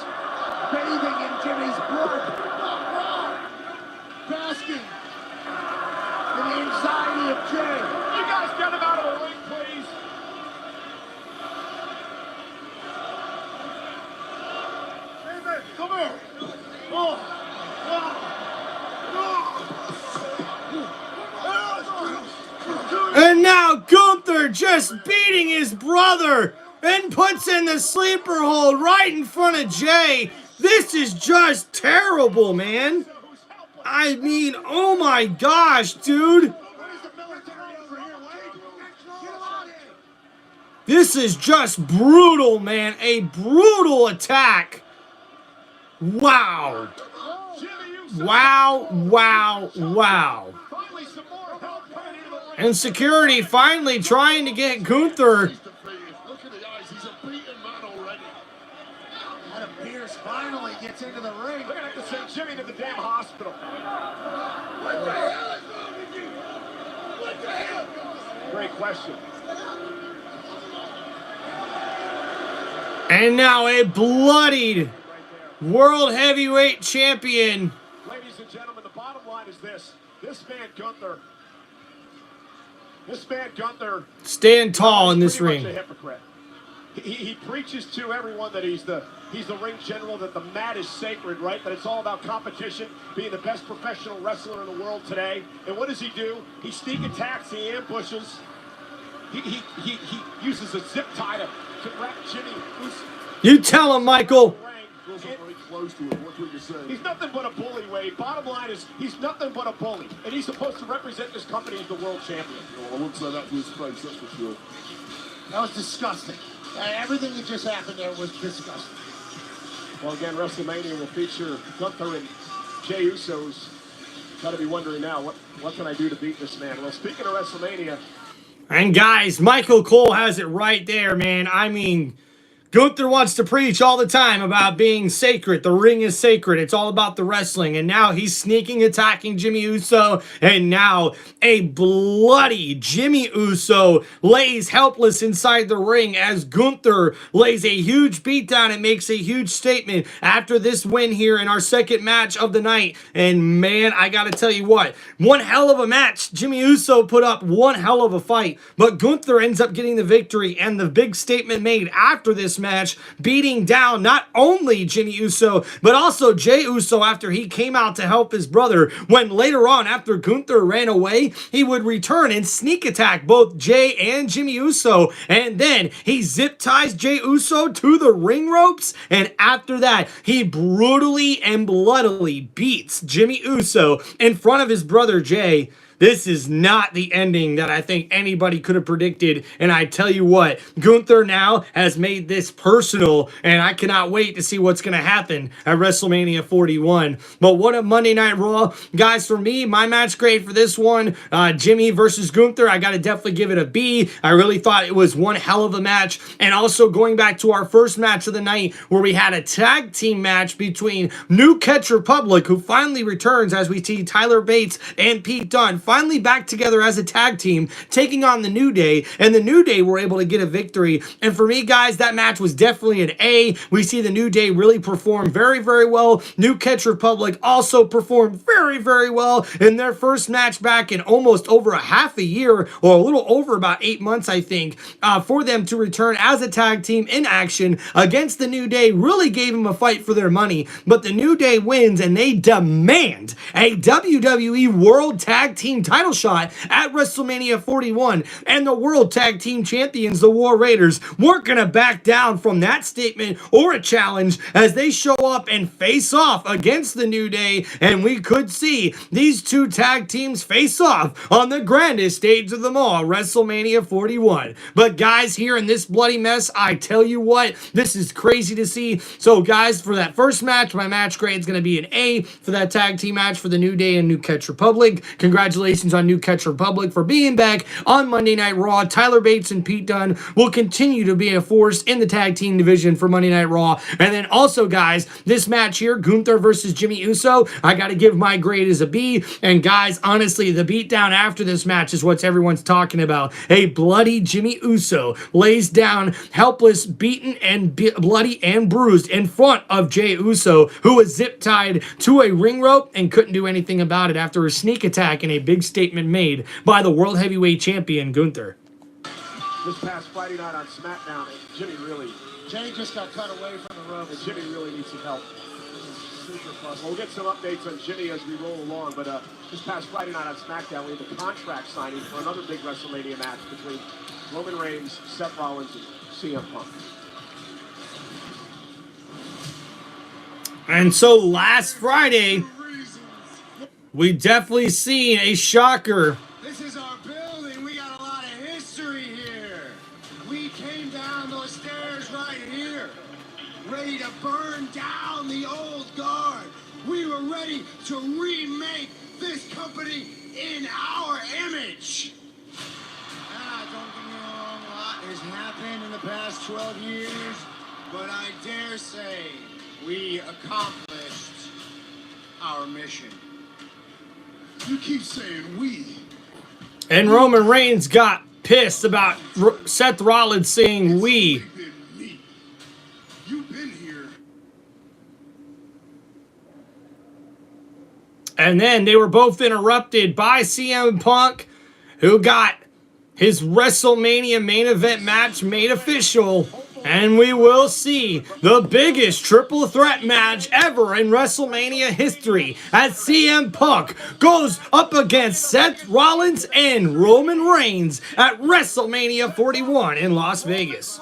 bathing in Jimmy's blood. Basking in the anxiety of Jey. You guys get him out of the ring, please. David, Come here. And now Gunther just beating his brother and puts in the sleeper hold right in front of Jey. This is just terrible, man. I mean, oh my gosh, dude. This is just brutal, man. A brutal attack. Wow. Wow, wow, wow. Finally, some more help coming into the ring. And security finally trying to get Gunther. He's defeated. Look at the eyes. He's a beaten man already. Adam Pearce finally gets into the ring. They're gonna have to send Jimmy to the damn hospital. What the hell is wrong with you? What the hell? Great question. And now a bloodied world heavyweight champion. Ladies and gentlemen, the bottom line is this. This man, Gunther, This man, Gunther, Stand tall in this pretty ring. much a hypocrite. He preaches to everyone that he's the ring general, that the mat is sacred, right? That it's all about competition, being the best professional wrestler in the world today. And what does he do? He sneak attacks, he ambushes. He uses a zip tie to wrap Jimmy. You tell him, Michael. Very close to it. What's what you're saying? He's nothing but a bully, Wade. Bottom line is, he's nothing but a bully. And he's supposed to represent this company as the world champion. Well, I wouldn't say that to his face, that's for sure. That was disgusting. Everything that just happened there was disgusting. Well, again, WrestleMania will feature Gunther and Jey Uso's. Got to be wondering now, what can I do to beat this man? Well, speaking of WrestleMania. And guys, Michael Cole has it right there, man. I mean, Gunther wants to preach all the time about being sacred. The ring is sacred. It's all about the wrestling. And now he's sneaking attacking Jimmy Uso. And now a bloody Jimmy Uso lays helpless inside the ring as Gunther lays a huge beatdown and makes a huge statement after this win here in our second match of the night. And man, I gotta tell you what, one hell of a match. Jimmy Uso put up one hell of a fight, but Gunther ends up getting the victory, and the big statement made after this match, beating down not only Jimmy Uso, but also Jey Uso after he came out to help his brother, when later on, after Gunther ran away, he would return and sneak attack both Jey and Jimmy Uso, and then he zip ties Jey Uso to the ring ropes, and after that, he brutally and bloodily beats Jimmy Uso in front of his brother Jey. This is not the ending that I think anybody could have predicted. And I tell you what, Gunther now has made this personal, and I cannot wait to see what's going to happen at WrestleMania 41. But what a Monday Night Raw. Guys, for me, my match grade for this one, Jimmy versus Gunther, I got to definitely give it a B. I really thought it was one hell of a match. And also going back to our first match of the night, where we had a tag team match between New Catch Republic, who finally returns as we see Tyler Bates and Pete Dunne finally back together as a tag team, taking on the New Day, and the New Day were able to get a victory. And for me, guys, that match was definitely an A. We see the New Day really perform very, very well. New Catch Republic also performed very, very well in their first match back in almost over a half a year, or a little over about 8 months, I think, for them to return as a tag team in action against the New Day. Really gave them a fight for their money, but the New Day wins, and they demand a WWE World Tag Team title shot at WrestleMania 41, and the World Tag Team Champions, the War Raiders, weren't gonna back down from that statement or a challenge as they show up and face off against the New Day, and we could see these two tag teams face off on the grandest stage of them all, WrestleMania 41. But guys, here in this bloody mess, I tell you what, this is crazy to see. So guys, for that first match, my match grade is gonna be an A for that tag team match for the New Day and New Catch Republic. Congratulations on New Catch Republic for being back on Monday Night Raw. Tyler Bates and Pete Dunne will continue to be a force in the tag team division for Monday Night Raw. And then also, guys, this match here, Gunther versus Jimmy Uso, I got to give my grade as a B. And guys, honestly, the beatdown after this match is what everyone's talking about. A bloody Jimmy Uso lays down helpless, beaten, and bloody and bruised in front of Jey Uso, who was zip tied to a ring rope and couldn't do anything about it after a sneak attack and a big statement made by the World Heavyweight Champion, Gunther. This past Friday night on SmackDown, Jey just got cut away from the rope, and Jimmy really needs some help. We'll get some updates on Jimmy as we roll along, but this past Friday night on SmackDown, we had the contract signing for another big WrestleMania match between Roman Reigns, Seth Rollins, and CM Punk. And so last Friday, we definitely seen a shocker. This is our building. We got a lot of history here. We came down those stairs right here, ready to burn down the old guard. We were ready to remake this company in our image. Don't get me wrong, a lot has happened in the past 12 years, but I dare say we accomplished our mission. You keep saying we. And Roman Reigns got pissed about Seth Rollins saying we. You've been here. And then they were both interrupted by CM Punk, who got his WrestleMania main event match made official. And we will see the biggest triple threat match ever in WrestleMania history as CM Punk goes up against Seth Rollins and Roman Reigns at WrestleMania 41 in Las Vegas.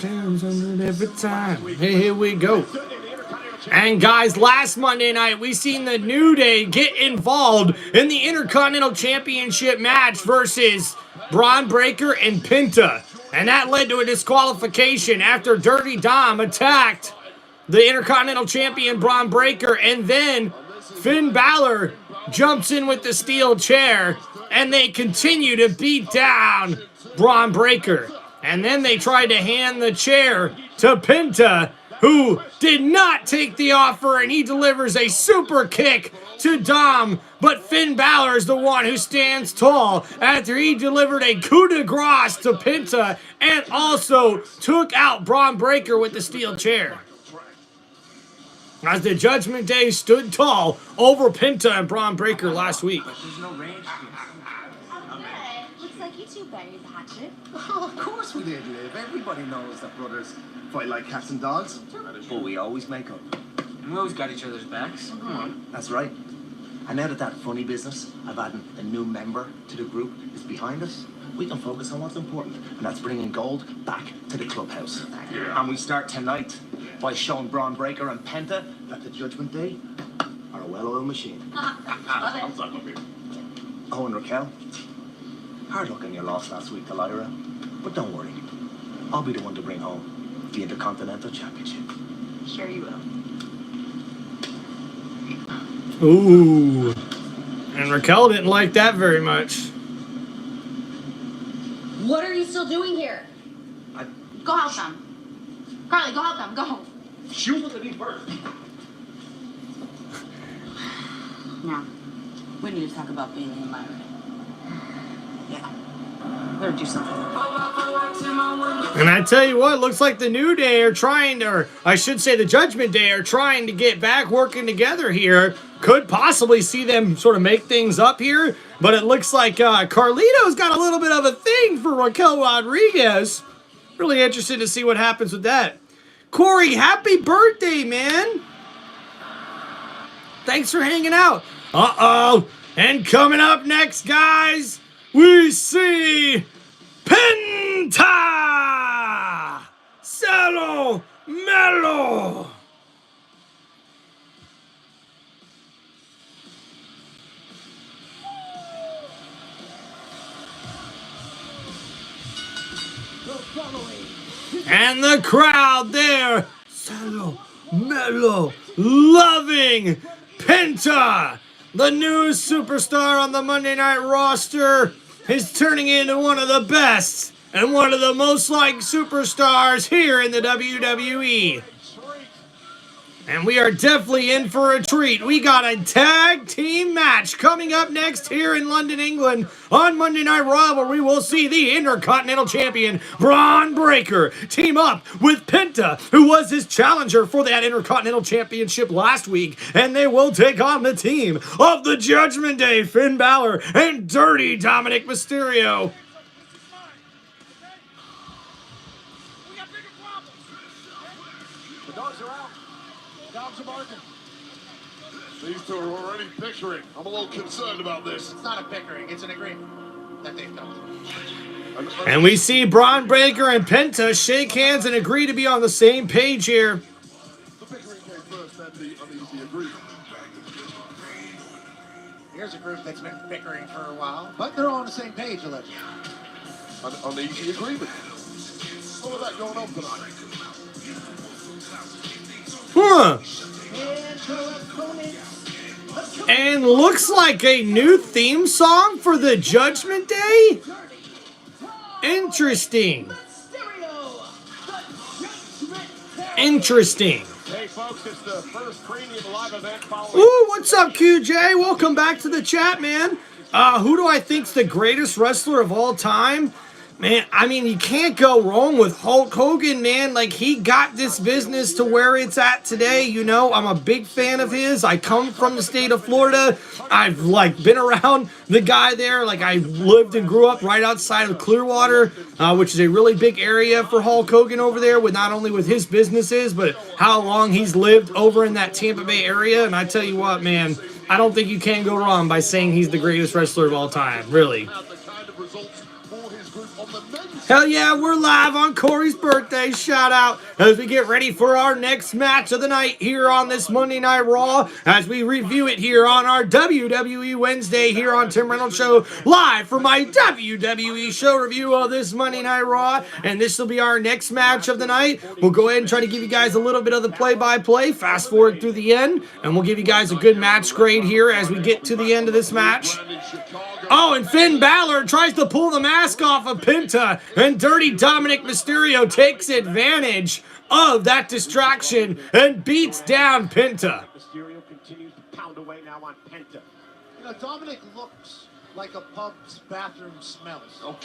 Every time. Hey, here we go. And guys, last Monday night, we seen the New Day get involved in the Intercontinental Championship match versus Braun Breaker and Penta. And that led to a disqualification after Dirty Dom attacked the Intercontinental Champion Braun Breaker. And then Finn Balor jumps in with the steel chair. And they continue to beat down Braun Breaker. And then they tried to hand the chair to Penta, who did not take the offer, and he delivers a super kick to Dom. But Finn Balor is the one who stands tall after he delivered a coup de grace to Penta and also took out Braun Breaker with the steel chair. As the Judgment Day stood tall over Penta and Braun Breaker last week. Looks like you two buried the hatchet. Oh, of course we did, Liv. Everybody knows that brothers fight like cats and dogs. But we always make up. We always got each other's backs. That's right. And now that funny business of adding a new member to the group is behind us, we can focus on what's important, and that's bringing gold back to the clubhouse. Yeah. And we start tonight by showing Braun Breaker and Penta that the Judgment Day are a well-oiled machine. Oh, and Raquel, hard luck on your loss last week to Lyra, but don't worry. I'll be the one to bring home the Intercontinental Championship. Sure you will. Ooh. And Raquel didn't like that very much. What are you still doing here? Go help them. Carly, go help them. Go. She was looking at me first. Now, we need to talk about Bailey and Lyra. Yeah. Better do something. And I tell you what, looks like the New Day are trying to, or I should say the Judgment Day are trying to get back working together here. Could possibly see them sort of make things up here, but it looks like Carlito's got a little bit of a thing for Raquel Rodriguez. Really interested to see what happens with that. Corey, happy birthday, man. Thanks for hanging out. Uh-oh. And coming up next, guys, we see Penta Salo Melo. And the crowd there, Salo Melo, loving Penta. The new superstar on the Monday Night roster is turning into one of the best and one of the most liked superstars here in the WWE. And we are definitely in for a treat. We got a tag team match coming up next here in London, England on Monday Night Raw, where we will see the Intercontinental Champion Braun Breaker team up with Penta, who was his challenger for that Intercontinental Championship last week. And they will take on the team of the Judgment Day, Finn Balor and Dirty Dominic Mysterio. The dogs are out. Dogs are barking. These two are already bickering. I'm a little concerned about this. It's not a bickering, it's an agreement that they've come to. And we see Braun Breaker and Penta shake hands and agree to be on the same page here. The bickering came first, then the uneasy agreement. Here's a group that's been bickering for a while, but they're all on the same page, allegedly. An uneasy agreement. What was that going on tonight? Huh. And looks like a new theme song for the Judgment Day? Interesting. Interesting. Hey folks, it's the first premium live event following. Ooh, what's up, QJ? Welcome back to the chat, man. Who do I think's the greatest wrestler of all time? Man, I mean, you can't go wrong with Hulk Hogan, man. Like, he got this business to where it's at today. You know, I'm a big fan of his. I come from the state of Florida. I've, like, been around the guy there. Like, I lived and grew up right outside of Clearwater, which is a really big area for Hulk Hogan over there, with not only with his businesses, but how long he's lived over in that Tampa Bay area. And I tell you what, man, I don't think you can go wrong by saying he's the greatest wrestler of all time, really. Hell yeah, we're live on Corey's birthday shout out as we get ready for our next match of the night here on this Monday Night Raw, as we review it here on our WWE Wednesday here on Tim Reynolds Show, live for my WWE show review of this Monday Night Raw. And this will be our next match of the night. We'll go ahead and try to give you guys a little bit of the play-by-play, fast forward through the end, and we'll give you guys a good match grade here as we get to the end of this match. Oh, and Finn Balor tries to pull the mask off of Penta, and Dirty Dominic Mysterio takes advantage of that distraction and beats down Penta. Mysterio continues to pound away now on Penta. You know, Dominic looks like a pub's bathroom smells.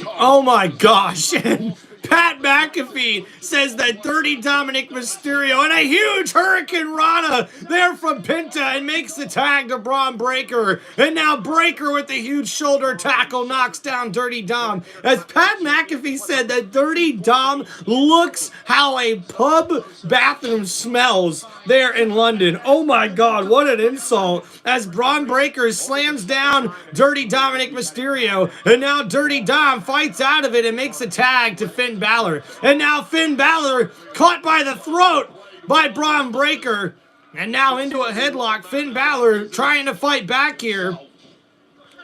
Oh my gosh. And Pat McAfee says that Dirty Dominic Mysterio and a huge Hurricane Rana there from Penta, and makes the tag to Braun Breaker. And now Breaker with the huge shoulder tackle knocks down Dirty Dom. As Pat McAfee said that Dirty Dom looks how a pub bathroom smells there in London. Oh my God, what an insult. As Braun Breaker slams down Dirty Dominic Mysterio, and now Dirty Dom fights out of it and makes a tag to Finn Balor. And now Finn Balor caught by the throat by Braun Breaker, and now into a headlock. Finn Balor trying to fight back here.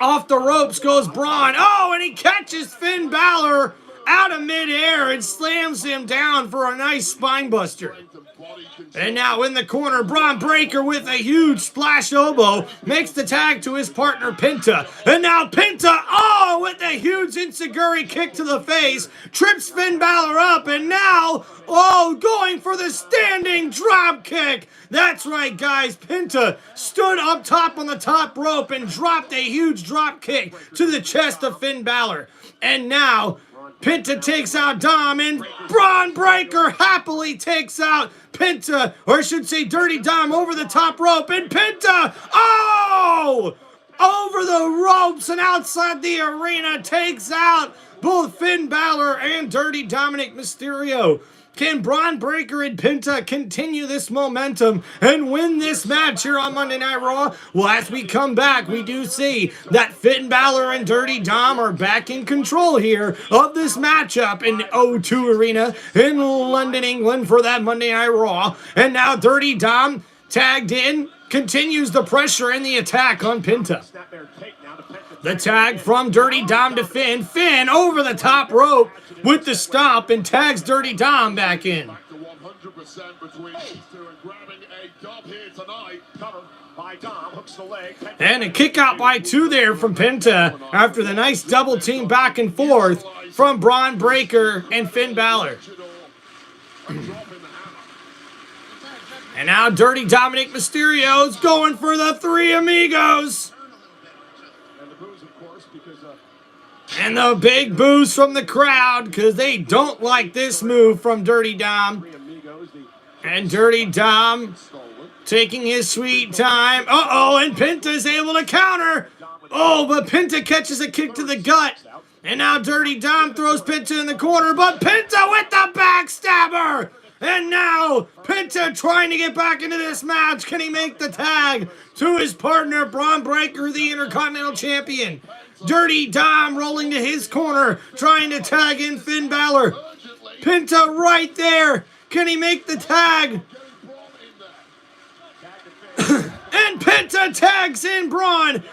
Off the ropes goes Braun. Oh, and he catches Finn Balor out of midair and slams him down for a nice spine buster. And now in the corner, Braun Breaker with a huge splash elbow makes the tag to his partner Penta. And now Penta, oh, with a huge enziguri kick to the face, trips Finn Balor up, and now, oh, going for the standing drop kick. That's right, guys. Penta stood up top on the top rope and dropped a huge drop kick to the chest of Finn Balor. And now Penta takes out Dom, and Braun Breaker happily takes out Penta, or I should say Dirty Dom, over the top rope, and Penta, oh, over the ropes and outside the arena, takes out both Finn Balor and Dirty Dominic Mysterio. Can Braun Breaker and Penta continue this momentum and win this match here on Monday Night Raw? Well, as we come back, we do see that Finn Balor and Dirty Dom are back in control here of this matchup in O2 Arena in London, England for that Monday Night Raw. And now Dirty Dom, tagged in, continues the pressure and the attack on Penta. The tag from Dirty Dom to Finn. Finn over the top rope with the stomp and tags Dirty Dom back in. And a kick out by two there from Penta after the nice double team back and forth from Braun Breaker and Finn Balor. And now Dirty Dominic Mysterio's going for the Three Amigos. And the big boos from the crowd because they don't like this move from Dirty Dom. And Dirty Dom taking his sweet time. Uh-oh, and Penta's able to counter. Oh, but Penta catches a kick to the gut. And now Dirty Dom throws Penta in the corner, but Penta with the backstabber. And now Penta trying to get back into this match. Can he make the tag to his partner, Braun Breaker, the Intercontinental Champion? Dirty Dom rolling to his corner, trying to tag in Finn Balor. Penta right there. Can he make the tag? And Penta tags in Braun.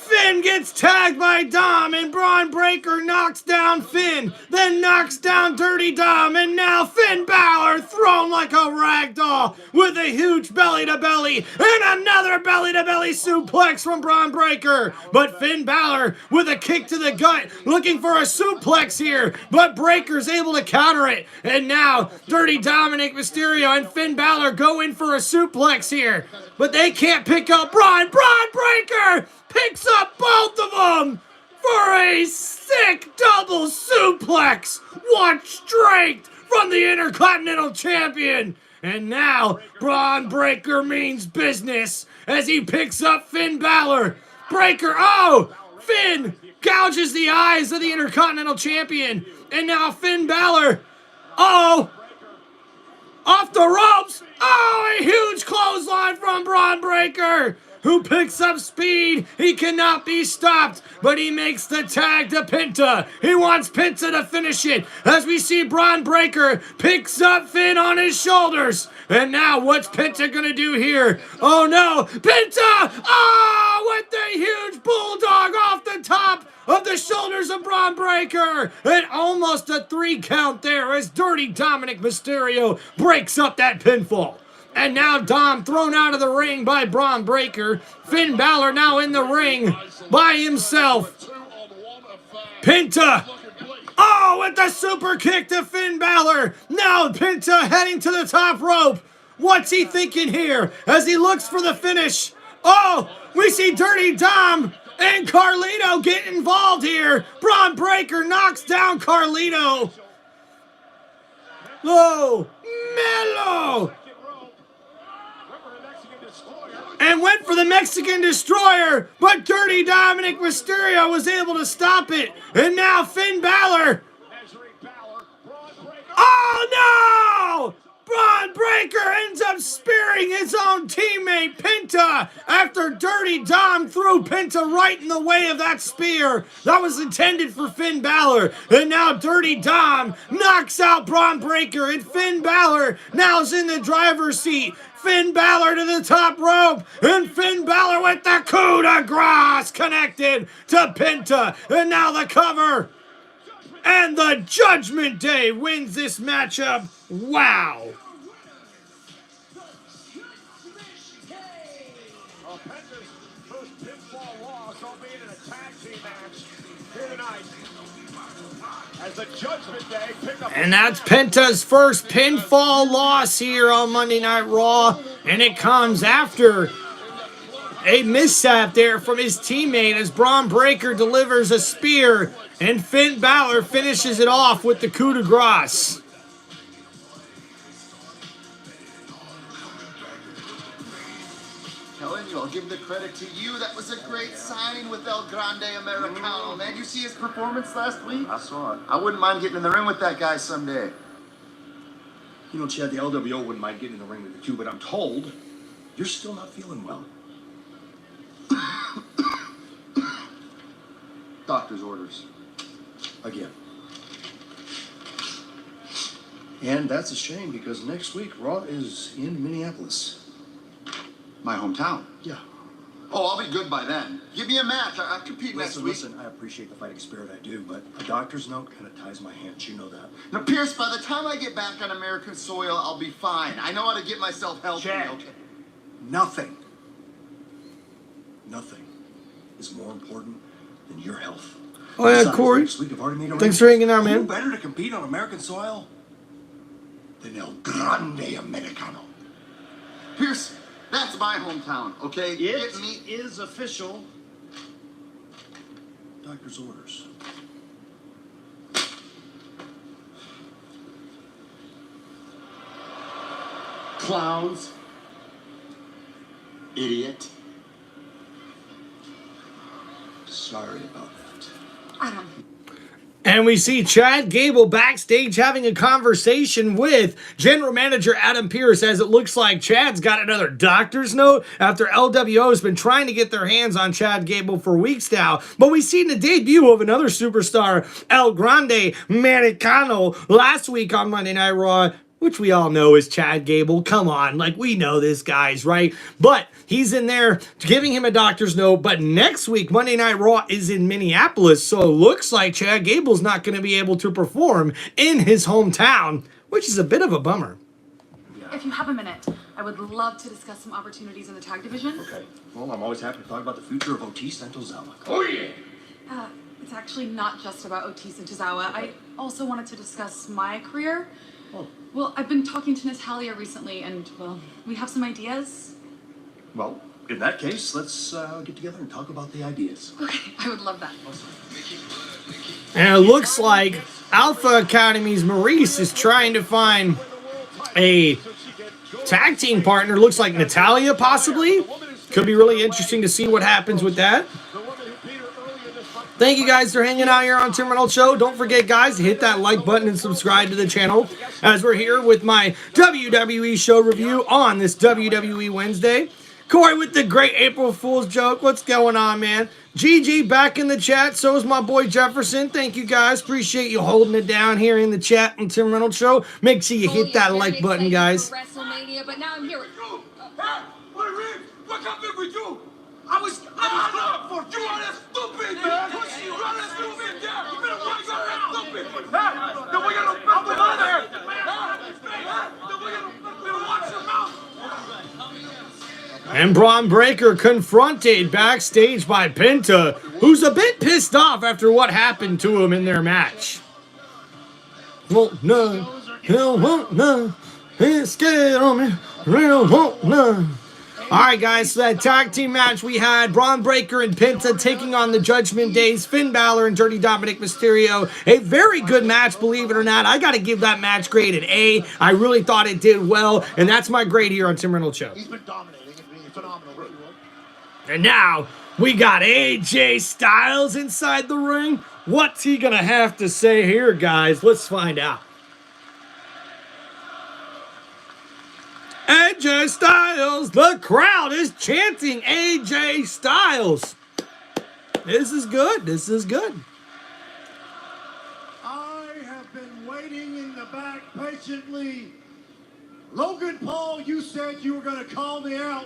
Finn gets tagged by Dom, and Braun Breaker knocks down Finn, then knocks down Dirty Dom, and now Finn Balor thrown like a rag doll with a huge belly-to-belly, and another belly-to-belly suplex from Braun Breaker. But Finn Balor with a kick to the gut, looking for a suplex here, but Breaker's able to counter it. And now Dirty Dominic Mysterio and Finn Balor go in for a suplex here, but they can't pick up Braun. Braun Breaker picks up both of them for a sick double suplex. One straight from the Intercontinental Champion. And now Braun Breaker means business as he picks up Finn Balor. Finn gouges the eyes of the Intercontinental Champion. And now Finn Balor, off the ropes. A huge clothesline from Braun Breaker, who picks up speed. He cannot be stopped, but he makes the tag to Penta. He wants Penta to finish it as we see Braun Breaker picks up Finn on his shoulders. And now what's Penta gonna do here? Oh no, Penta! With the huge bulldog off the top of the shoulders of Braun Breaker. And almost a 3 count there as Dirty Dominic Mysterio breaks up that pinfall. And now Dom thrown out of the ring by Braun Breaker. Finn Balor now in the ring by himself. Penta. With the super kick to Finn Balor. Now Penta heading to the top rope. What's he thinking here as he looks for the finish? We see Dirty Dom and Carlito get involved here. Braun Breaker knocks down Carlito. Mello. And went for the Mexican Destroyer, but Dirty Dominic Mysterio was able to stop it. And now Finn Balor. Oh no! Braun Breaker ends up spearing his own teammate Penta after Dirty Dom threw Penta right in the way of that spear that was intended for Finn Balor. And now Dirty Dom knocks out Braun Breaker, and Finn Balor now's in the driver's seat. Finn Balor to the top rope, and Finn Balor with the coup de grace connected to Penta, and now the cover. And the Judgment Day wins this matchup. Wow. Penta's first pinfall loss, albeit in a tag team match here tonight. As the Judgment Day pick up. And that's Penta's first pinfall loss here on Monday Night Raw. And it comes after a mishap there from his teammate as Braun Breaker delivers a spear. And Finn Balor finishes it off with the coup de grace. Telling you, I'll give the credit to you. That was a great signing with El Grande Americano. Man, you see his performance last week? I saw it. I wouldn't mind getting in the ring with that guy someday. You know, Chad, the LWO wouldn't mind getting in the ring with you too, but I'm told you're still not feeling well. Doctor's orders. Again. And that's a shame because next week Raw is in Minneapolis. My hometown. Yeah. Oh, I'll be good by then. Give me a match. I compete next week. Listen, I appreciate the fighting spirit, I do, but a doctor's note kind of ties my hands. You know that. Now, Pierce, by the time I get back on American soil, I'll be fine. I know how to get myself healthy. Chad. Okay. Nothing is more important than your health. Oh yeah, Besides, Corey. next week I've already made Thanks for hanging out, man. Who better to compete on American soil than El Grande Americano? Pierce, that's my hometown, okay? It Get me. is official. Doctor's orders. Clowns. Idiot. Sorry about that. I don't. And we see Chad Gable backstage having a conversation with General Manager Adam Pearce, as it looks like Chad's got another doctor's note after LWO has been trying to get their hands on Chad Gable for weeks now. But we've seen the debut of another superstar, El Grande Americano, last week on Monday Night Raw, which we all know is Chad Gable. Come on, like, we know this guy's, right? But he's in there giving him a doctor's note. But next week, Monday Night Raw is in Minneapolis. So it looks like Chad Gable's not going to be able to perform in his hometown, which is a bit of a bummer. If you have a minute, I would love to discuss some opportunities in the tag division. Okay. Well, I'm always happy to talk about the future of Otis and Tozawa. Oh, yeah. It's actually not just about Otis and Tozawa. I also wanted to discuss my career. Oh. Well, I've been talking to Natalia recently, and, well, we have some ideas. Well, In that case, let's get together and talk about the ideas. Okay, I would love that. And it looks like Alpha Academy's Maurice is trying to find a tag team partner. Looks like Natalia, possibly. Could be really interesting to see what happens with that. Thank you guys for hanging out here on Tim Reynolds Show. Don't forget, guys, to hit that like button and subscribe to the channel as we're here with my WWE show review on this WWE Wednesday. Corey with the great April Fool's joke. What's going on, man? GG back in the chat. So is my boy Jefferson. Thank you, guys. Appreciate you holding it down here in the chat on Tim Reynolds Show. Make sure you hit that like button, guys. WrestleMania, but now I'm here with you. What happened with you? I was for you. You are that stupid, man. You are that stupid. Yeah, you better watch your ass, stupid. Then we gotta fuck with mother. Then we gotta watch your mouth. And Braun Breaker confronted backstage by Penta, who's a bit pissed off after what happened to him in their match. Won't none, he'll won't none, he's scared on me, real won't none. Alright guys, so that tag team match we had Braun Breaker and Penta taking on the Judgment Days, Finn Balor and Dirty Dominic Mysterio. A very good match, believe it or not. I gotta give that match grade an A. I really thought it did well, and that's my grade here on Tim Reynolds Show. He's been dominating and being phenomenal. And now, we got AJ Styles inside the ring. What's he gonna have to say here, guys? Let's find out. AJ Styles, the crowd is chanting AJ Styles. This is good. This is good. I have been waiting in the back patiently. Logan Paul, you said you were going to call me out.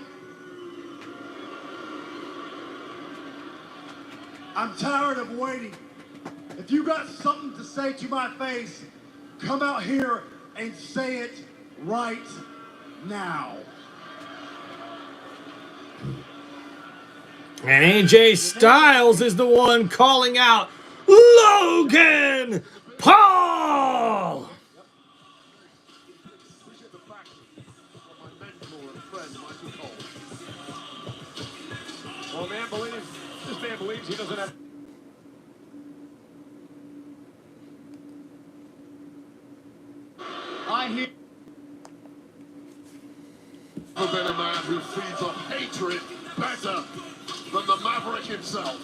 I'm tired of waiting. If you got something to say to my face, come out here and say it right now. And AJ Styles is the one calling out Logan Paul. Well, this man believes he doesn't have. I hear. Never been a man who feeds off hatred better than the Maverick himself.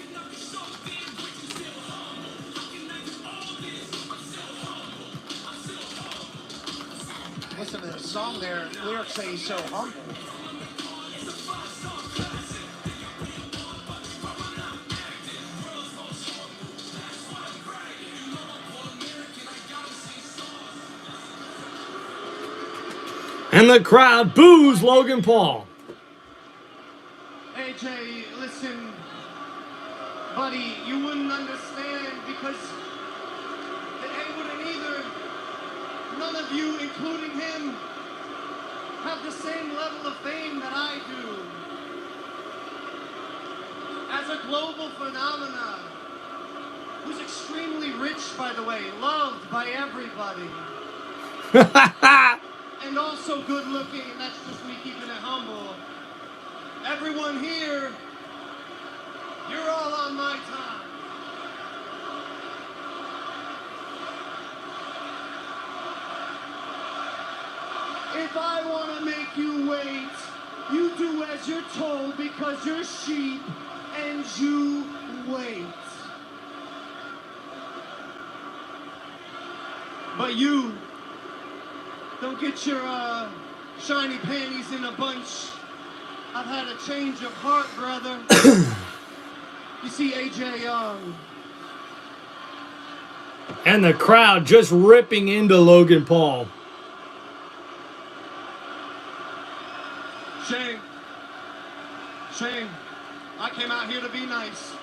Listen to the song there. Lyrics say he's so humble. And the crowd boos Logan Paul. AJ, listen, buddy, you wouldn't understand because they wouldn't either. None of you, including him, have the same level of fame that I do. As a global phenomenon, who's extremely rich, by the way, loved by everybody. And also good looking, and that's just me keeping it humble. Everyone here, you're all on my time. If I want to make you wait, you do as you're told because you're sheep and you wait. But you, don't get your shiny panties in a bunch. I've had a change of heart, brother. You see, AJ, And the crowd just ripping into Logan Paul. Shane. I came out here to be nice.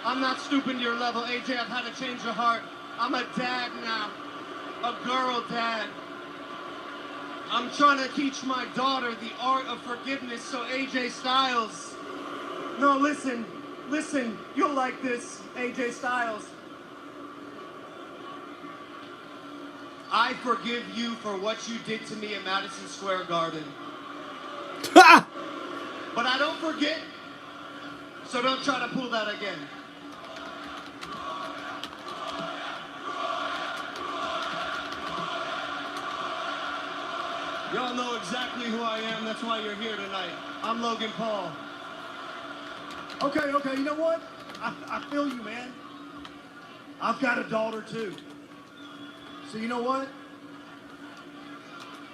I'm not stooping to your level, AJ. I've had a change of heart. I'm a dad now. A girl dad. I'm trying to teach my daughter the art of forgiveness, so AJ Styles. No, listen, you'll like this, AJ Styles. I forgive you for what you did to me at Madison Square Garden. But I don't forget, so don't try to pull that again. Y'all know exactly who I am. That's why you're here tonight. I'm Logan Paul. Okay, you know what? I feel you, man. I've got a daughter too. So you know what?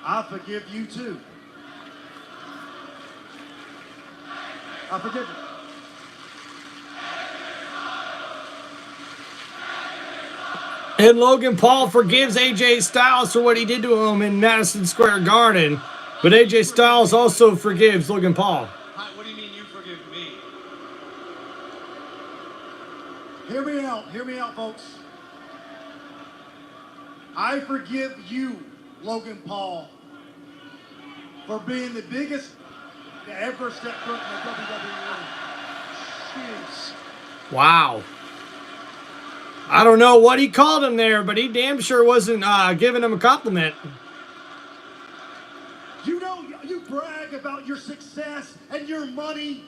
I forgive you too. I forgive you. And Logan Paul forgives AJ Styles for what he did to him in Madison Square Garden. But AJ Styles also forgives Logan Paul. What do you mean you forgive me? Hear me out, folks. I forgive you, Logan Paul, for being the biggest to ever step foot in the WWE. Jeez. Wow. I don't know what he called him there, but he damn sure wasn't giving him a compliment. You know, you brag about your success and your money.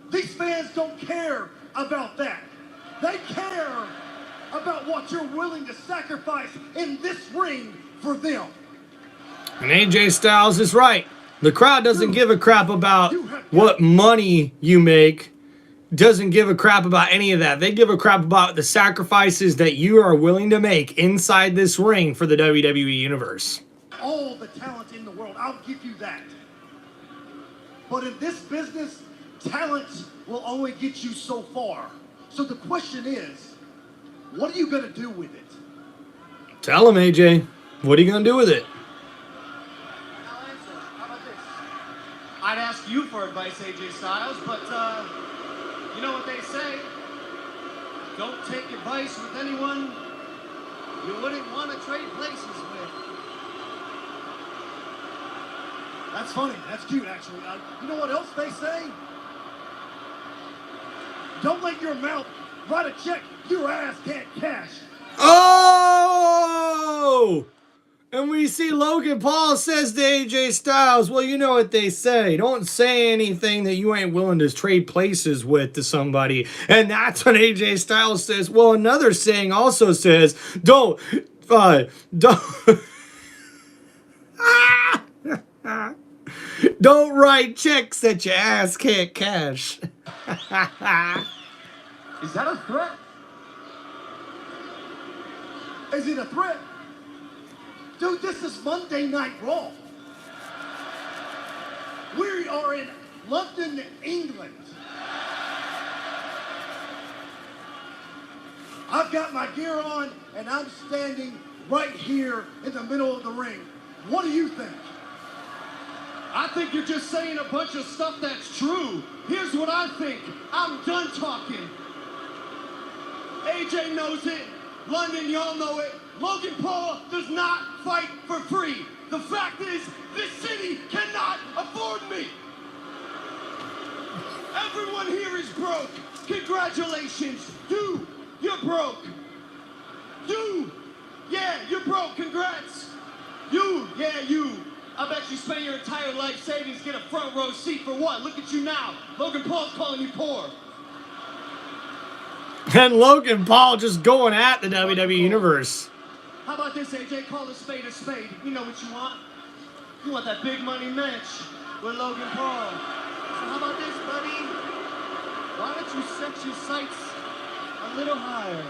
These fans don't care about that. They care about what you're willing to sacrifice in this ring for them. And AJ Styles is right. The crowd doesn't give a crap about what money you make. Doesn't give a crap about any of that. They give a crap about the sacrifices that you are willing to make inside this ring for the WWE Universe. All the talent in the world, I'll give you that. But in this business, talent will only get you so far. So the question is, what are you going to do with it? Tell him, AJ. What are you going to do with it? I'll answer. How about this? I'd ask you for advice, AJ Styles, but you know what they say? Don't take advice with anyone you wouldn't want to trade places with. That's funny. That's cute, actually. You know what else they say? Don't let your mouth write a check your ass can't cash. Oh! And we see Logan Paul says to AJ Styles, well, you know what they say. Don't say anything that you ain't willing to trade places with to somebody. And that's when AJ Styles says, well, another saying also says, don't don't write checks that your ass can't cash. Is that a threat? Is it a threat? Dude, this is Monday Night Raw. We are in London, England. I've got my gear on, and I'm standing right here in the middle of the ring. What do you think? I think you're just saying a bunch of stuff that's true. Here's what I think. I'm done talking. AJ knows it. London, y'all know it. Logan Paul does not fight for free. The fact is, this city cannot afford me. Everyone here is broke. Congratulations. You're broke. You're broke. Congrats. You. I bet you spend your entire life savings, get a front row seat for what? Look at you now. Logan Paul's calling you poor. And Logan Paul just going at the WWE Universe. How about this, AJ? Call a spade a spade. You know what you want. You want that big money match with Logan Paul. So how about this, buddy? Why don't you set your sights a little higher?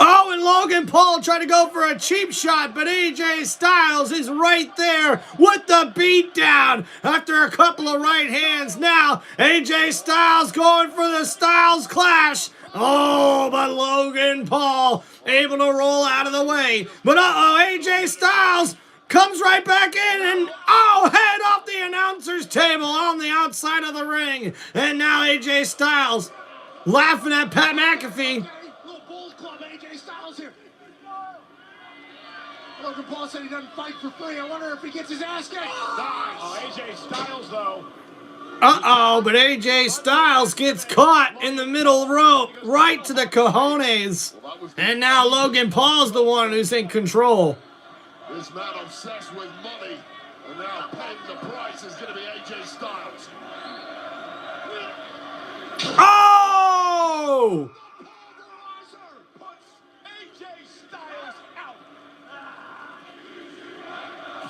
Oh, and Logan Paul tried to go for a cheap shot, but AJ Styles is right there with the beatdown after a couple of right hands. Now, AJ Styles going for the Styles Clash. Oh, but Logan Paul able to roll out of the way. But AJ Styles comes right back in and, head off the announcer's table on the outside of the ring. And now AJ Styles laughing at Pat McAfee. Logan Paul said he doesn't fight for free. I wonder if he gets his ass kicked. AJ Styles, though. But AJ Styles gets caught in the middle rope, right to the cojones. And now Logan Paul's the one who's in control. This man obsessed with money, and now paying the price is going to be AJ Styles. Oh!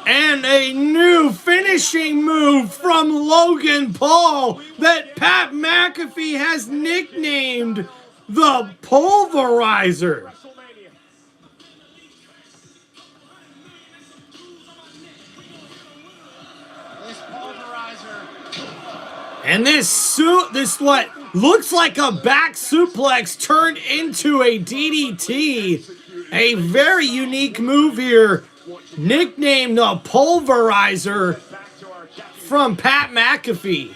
And a new finishing move from Logan Paul that Pat McAfee has nicknamed the Pulverizer. And this what looks like a back suplex turned into a DDT. A very unique move here, nicknamed the Pulverizer from Pat McAfee.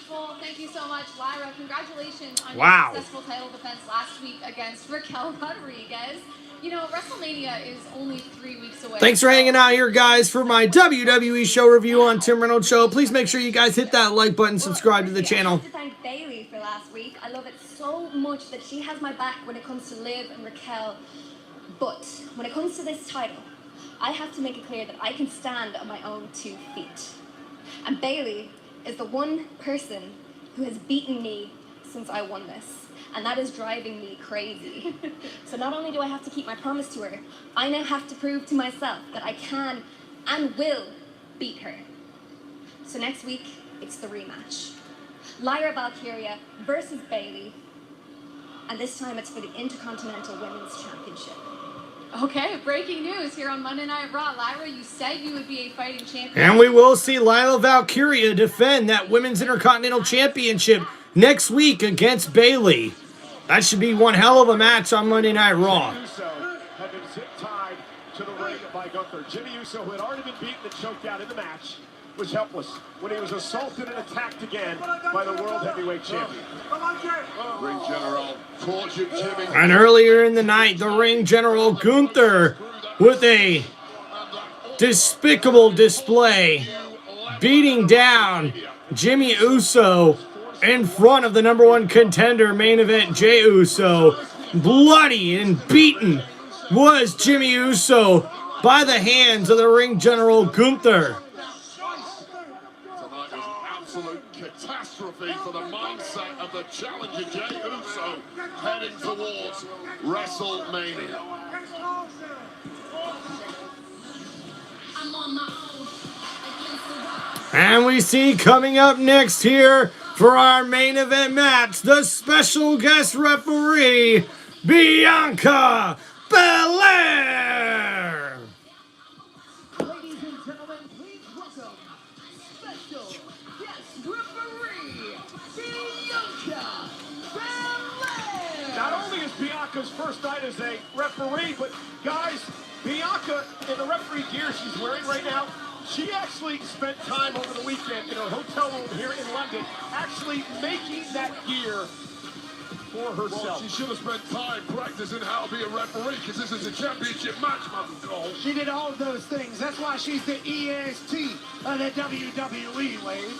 Well, thank you so much, Lyra. Congratulations on Wow. your successful title defense last week against Raquel Rodriguez. You know, WrestleMania is only 3 weeks away. Thanks for hanging out here, guys, for my WWE show review on Tim Reynolds Show. Please make sure you guys hit that like button, subscribe to the channel. I have to thank Bailey for last week. I love it so much that she has my back when it comes to Liv and Raquel. But when it comes to this title, I have to make it clear that I can stand on my own 2 feet. And Bailey is the one person who has beaten me since I won this. And that is driving me crazy. So not only do I have to keep my promise to her, I now have to prove to myself that I can and will beat her. So next week, it's the rematch. Lyra Valkyria versus Bailey. And this time it's for the Intercontinental Women's Championship. Okay, breaking news here on Monday Night Raw. Lyra, you said you would be a fighting champion. And we will see Lyra Valkyria defend that Women's Intercontinental Championship next week against Bailey. That should be one hell of a match on Monday Night Raw. Jimmy Uso had been zip-tied to the ring by Gunther. Jimmy Uso, who had already been beaten and choked out in the match, was helpless when he was assaulted and attacked again by the World Heavyweight Champion. Ring General tortured Jimmy. And earlier in the night, the Ring General Gunther with a despicable display, beating down Jimmy Uso in front of the #1 contender main event Jey Uso. Bloody and beaten was Jimmy Uso by the hands of the Ring General Gunther. Tonight was an absolute catastrophe for the mindset of the challenger Jey Uso heading towards WrestleMania. And we see coming up next here for our main event match, the special guest referee, Bianca Belair. Ladies and gentlemen, please welcome special guest referee, Bianca Belair. Not only is Bianca's first night as a referee, but guys, Bianca, in the referee gear she's wearing right now, she actually spent time over the weekend in her hotel room here in London, actually making that gear for herself. Well, she should have spent time practicing how to be a referee, because this is a championship match, Mother Cole. She did all of those things. That's why she's the EST of the WWE, Wade.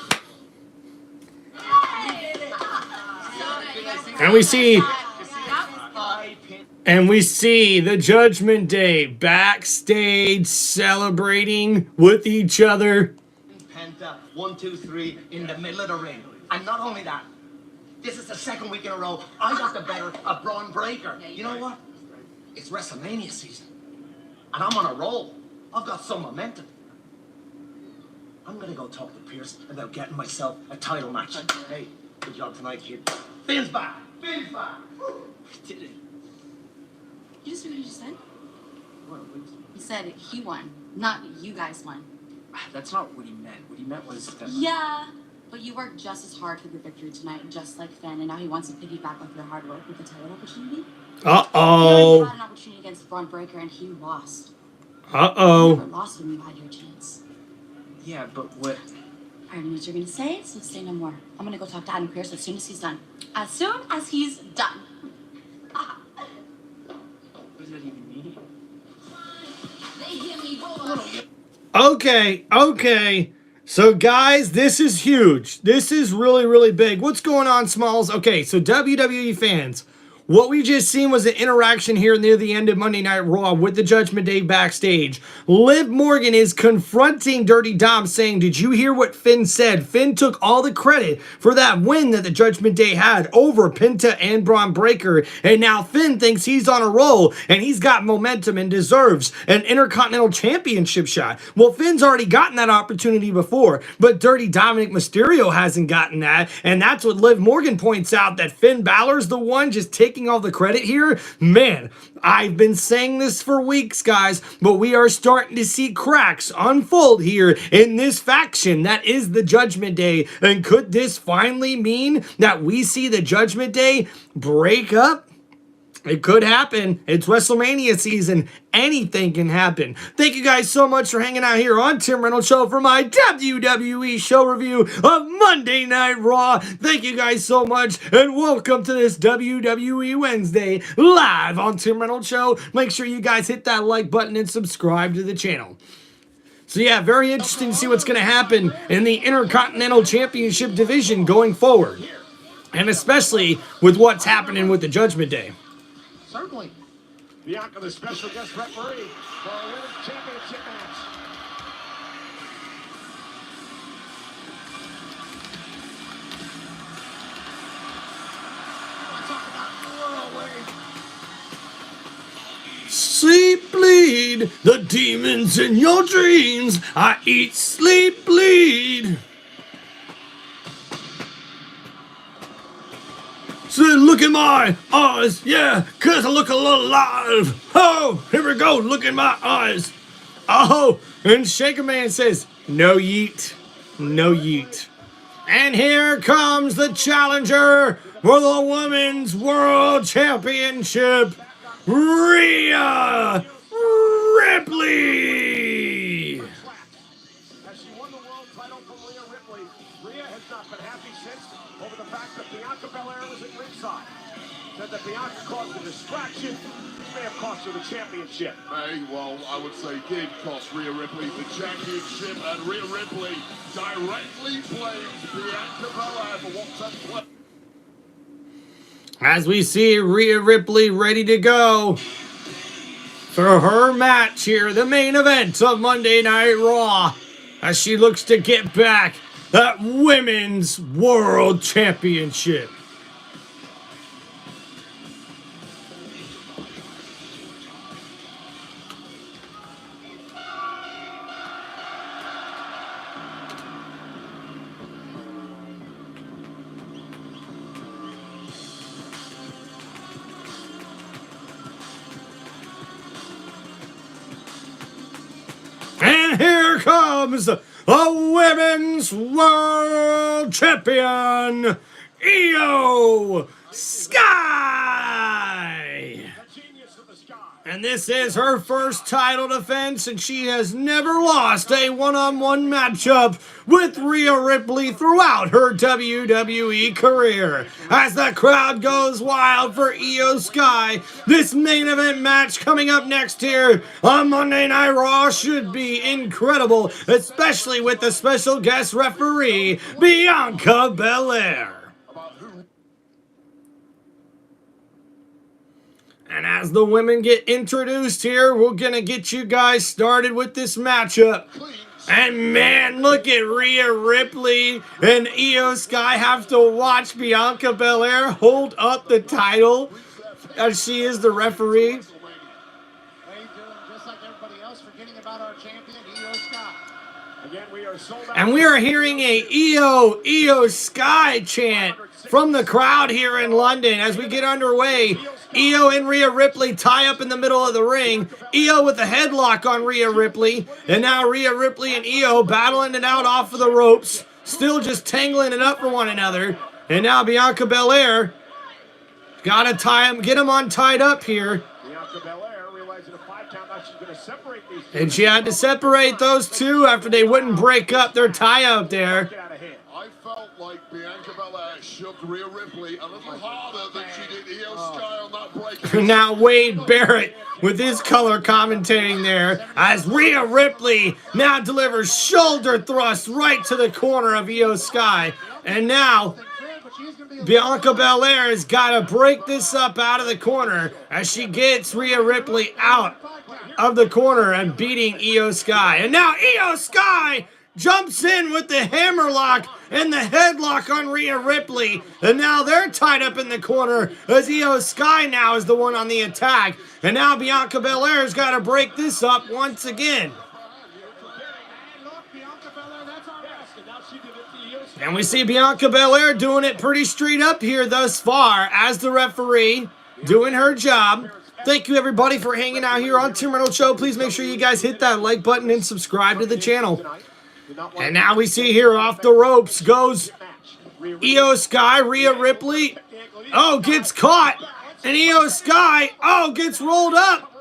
And we see the Judgment Day backstage celebrating with each other. Penta, 1, 2, 3 in the middle of the ring. And not only that, this is the second week in a row I got the better of Braun Breaker. You know what? It's WrestleMania season. And I'm on a roll. I've got some momentum. I'm going to go talk to Pierce about getting myself a title match. Hey, good job tonight, kid. Finn's back. Finn's back. Woo. Did it. You just heard what you just said? He said he won, not you guys won. That's not what he meant. What he meant was that... Yeah, but you worked just as hard for the victory tonight, just like Finn, and now he wants to piggyback off your hard work with the title opportunity. Uh-oh. You had an opportunity against Braun Breaker, and he lost. Uh-oh. You never lost when you had your chance. Yeah, but what... I already know what you're going to say, so say no more. I'm going to go talk to Adam Pearce as soon as he's done. As soon as he's done. What does that even mean? Okay. So, guys, this is huge. This is really, really big. What's going on, Smalls? Okay, so WWE fans, what we just seen was an interaction here near the end of Monday Night Raw with the Judgment Day backstage. Liv Morgan is confronting Dirty Dom, saying, did you hear what Finn said? Finn took all the credit for that win that the Judgment Day had over Penta and Braun Breaker, and now Finn thinks he's on a roll, and he's got momentum and deserves an Intercontinental Championship shot. Well, Finn's already gotten that opportunity before, but Dirty Dominic Mysterio hasn't gotten that, and that's what Liv Morgan points out, that Finn Balor's the one just taking all the credit here. Man, I've been saying this for weeks, guys, but we are starting to see cracks unfold here in this faction that is the Judgment Day. And could this finally mean that we see the Judgment Day break up? It could happen. It's WrestleMania season. Anything can happen. Thank you guys so much for hanging out here on Tim Reynolds Show for my WWE show review of Monday Night Raw. Thank you guys so much, and welcome to this WWE Wednesday live on Tim Reynolds Show. Make sure you guys hit that like button and subscribe to the channel. So yeah, very interesting to see what's going to happen in the Intercontinental Championship division going forward, and especially with what's happening with the Judgment Day. Certainly. Bianca, the special guest referee for a women's championship match. Sleep, bleed, the demons in your dreams. I eat, sleep, bleed. So look in my eyes, yeah, cause I look a little alive. Oh, here we go, look in my eyes. Oh, and Shaker Man says, no yeet, no yeet. And here comes the challenger for the Women's World Championship, Rhea Ripley. As she won the world title from Rhea Ripley, Rhea has not been happy since over the fact that Bianca Belair was at ringside. Said that Bianca caused a distraction, may have cost her the championship. Hey, well, I would say did cost Rhea Ripley the championship, and Rhea Ripley directly blames Bianca Belair for what took place. As we see Rhea Ripley ready to go for her match here, the main event of Monday Night Raw, as she looks to get back that Women's World Championship. And here comes the Women's World Champion, Io Sky. And this is her first title defense, and she has never lost a one-on-one matchup with Rhea Ripley throughout her WWE career. As the crowd goes wild for Io Sky, this main event match coming up next here on Monday Night Raw should be incredible, especially with the special guest referee, Bianca Belair. And as the women get introduced here, we're going to get you guys started with this matchup. And man, look at Rhea Ripley and Io Sky have to watch Bianca Belair hold up the title as she is the referee. How you doing? Just like everybody else, forgetting about our champion, Io Sky. Again, we are sold out. And we are hearing a Io Sky chant from the crowd here in London as we get underway. Io and Rhea Ripley tie up in the middle of the ring. Io with a headlock on Rhea Ripley. And now Rhea Ripley and Io battling it out off of the ropes. Still just tangling it up for one another. And now Bianca Belair gotta get them untied up here. Bianca Belair realizing a 5 count. Now she's going to separate these two. And she had to separate those two after they wouldn't break up their tie-up there. I felt like Bianca Belair shook Rhea Ripley a little harder than she did Io Sky on that break. Now Wade Barrett with his color commentating there as Rhea Ripley now delivers shoulder thrust right to the corner of Io Sky. And now Bianca Belair has got to break this up out of the corner as she gets Rhea Ripley out of the corner and beating Io Sky. And now Io Sky jumps in with the hammerlock and the headlock on Rhea Ripley. And now they're tied up in the corner as Io Sky now is the one on the attack. And now Bianca Belair's got to break this up once again. And we see Bianca Belair doing it pretty straight up here thus far as the referee, doing her job. Thank you, everybody, for hanging out here on Tim Reynolds Show. Please make sure you guys hit that like button and subscribe to the channel. And now we see here off the ropes goes Io Sky, Rhea Ripley. Oh, gets caught. And Io Sky, gets rolled up.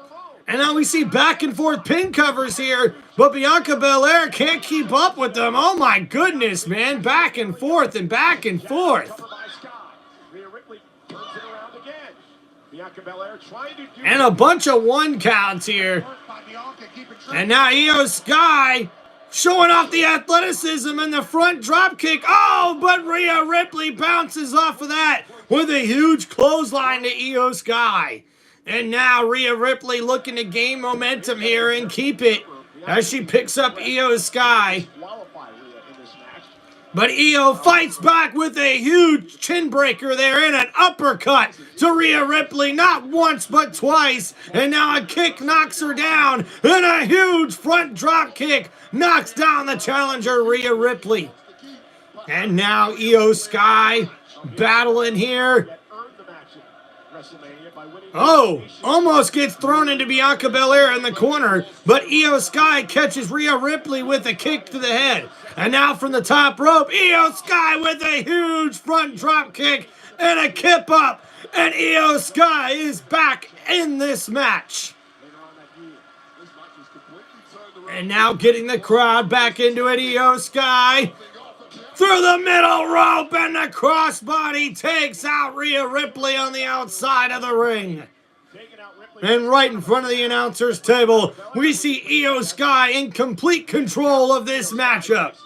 And now we see back and forth pin covers here, but Bianca Belair can't keep up with them. Oh my goodness, man. Back and forth and back and forth. And a bunch of 1 counts here. And now Io Sky showing off the athleticism and the front drop kick. Oh, but Rhea Ripley bounces off of that with a huge clothesline to Io Sky. And now Rhea Ripley looking to gain momentum here and keep it as she picks up Io Sky. But Io fights back with a huge chin breaker there and an uppercut to Rhea Ripley, not once but twice. And now a kick knocks her down and a huge front drop kick knocks down the challenger Rhea Ripley. And now Io Sky battling here. Oh, almost gets thrown into Bianca Belair in the corner, but Io Sky catches Rhea Ripley with a kick to the head. And now from the top rope, Io Sky with a huge front drop kick and a kip up. And Io Sky is back in this match. And now getting the crowd back into it, Io Sky through the middle rope, and the crossbody takes out Rhea Ripley on the outside of the ring. And right in front of the announcer's table, we see Io Sky in complete control of this matchup.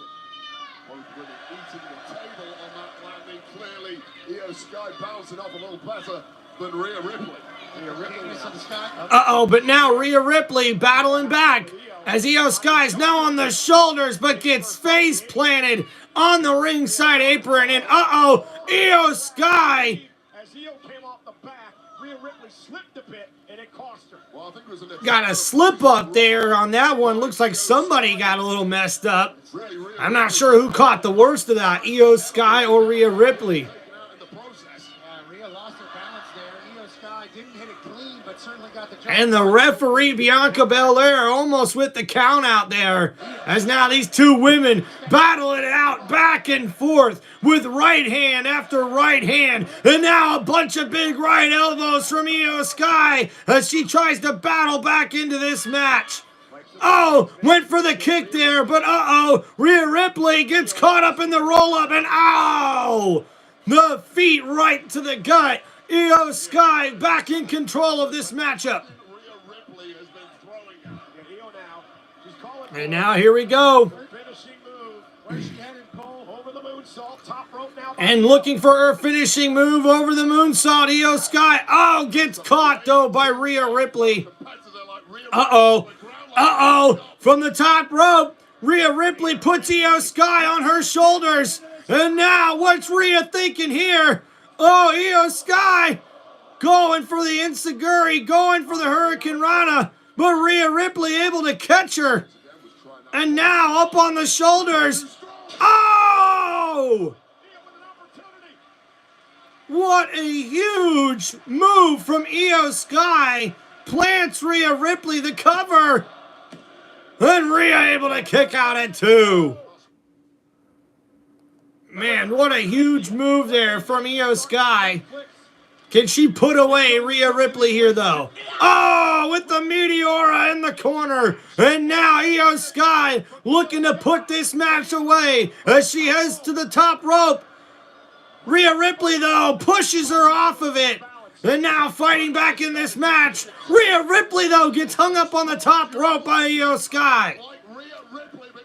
But now Rhea Ripley battling back as Io Sky is now on the shoulders but gets face planted on the ringside apron. And Io Sky got a slip up there on that one. Looks like somebody got a little messed up. I'm not sure who caught the worst of that, Io Sky or Rhea Ripley. And the referee, Bianca Belair, almost with the count out there. As now these two women battle it out back and forth with right hand after right hand. And now a bunch of big right elbows from Io Sky as she tries to battle back into this match. Oh, went for the kick there, but Rhea Ripley gets caught up in the roll-up, and the feet right to the gut. Io Sky back in control of this matchup. And now here we go. And looking for her finishing move over the moonsault, Io Sky. Gets caught though by Rhea Ripley. From the top rope, Rhea Ripley puts Io Sky on her shoulders. And now what's Rhea thinking here? Io Sky going for the Enziguri, going for the Hurricane Rana, but Rhea Ripley able to catch her. And now up on the shoulders. What a huge move from Io Sky. Plants Rhea Ripley the cover. And Rhea able to kick out at 2. Man, what a huge move there from Io Sky. Can she put away Rhea Ripley here, though? With the Meteora in the corner. And now Io Sky looking to put this match away as she heads to the top rope. Rhea Ripley, though, pushes her off of it. And now fighting back in this match. Rhea Ripley, though, gets hung up on the top rope by Io Sky.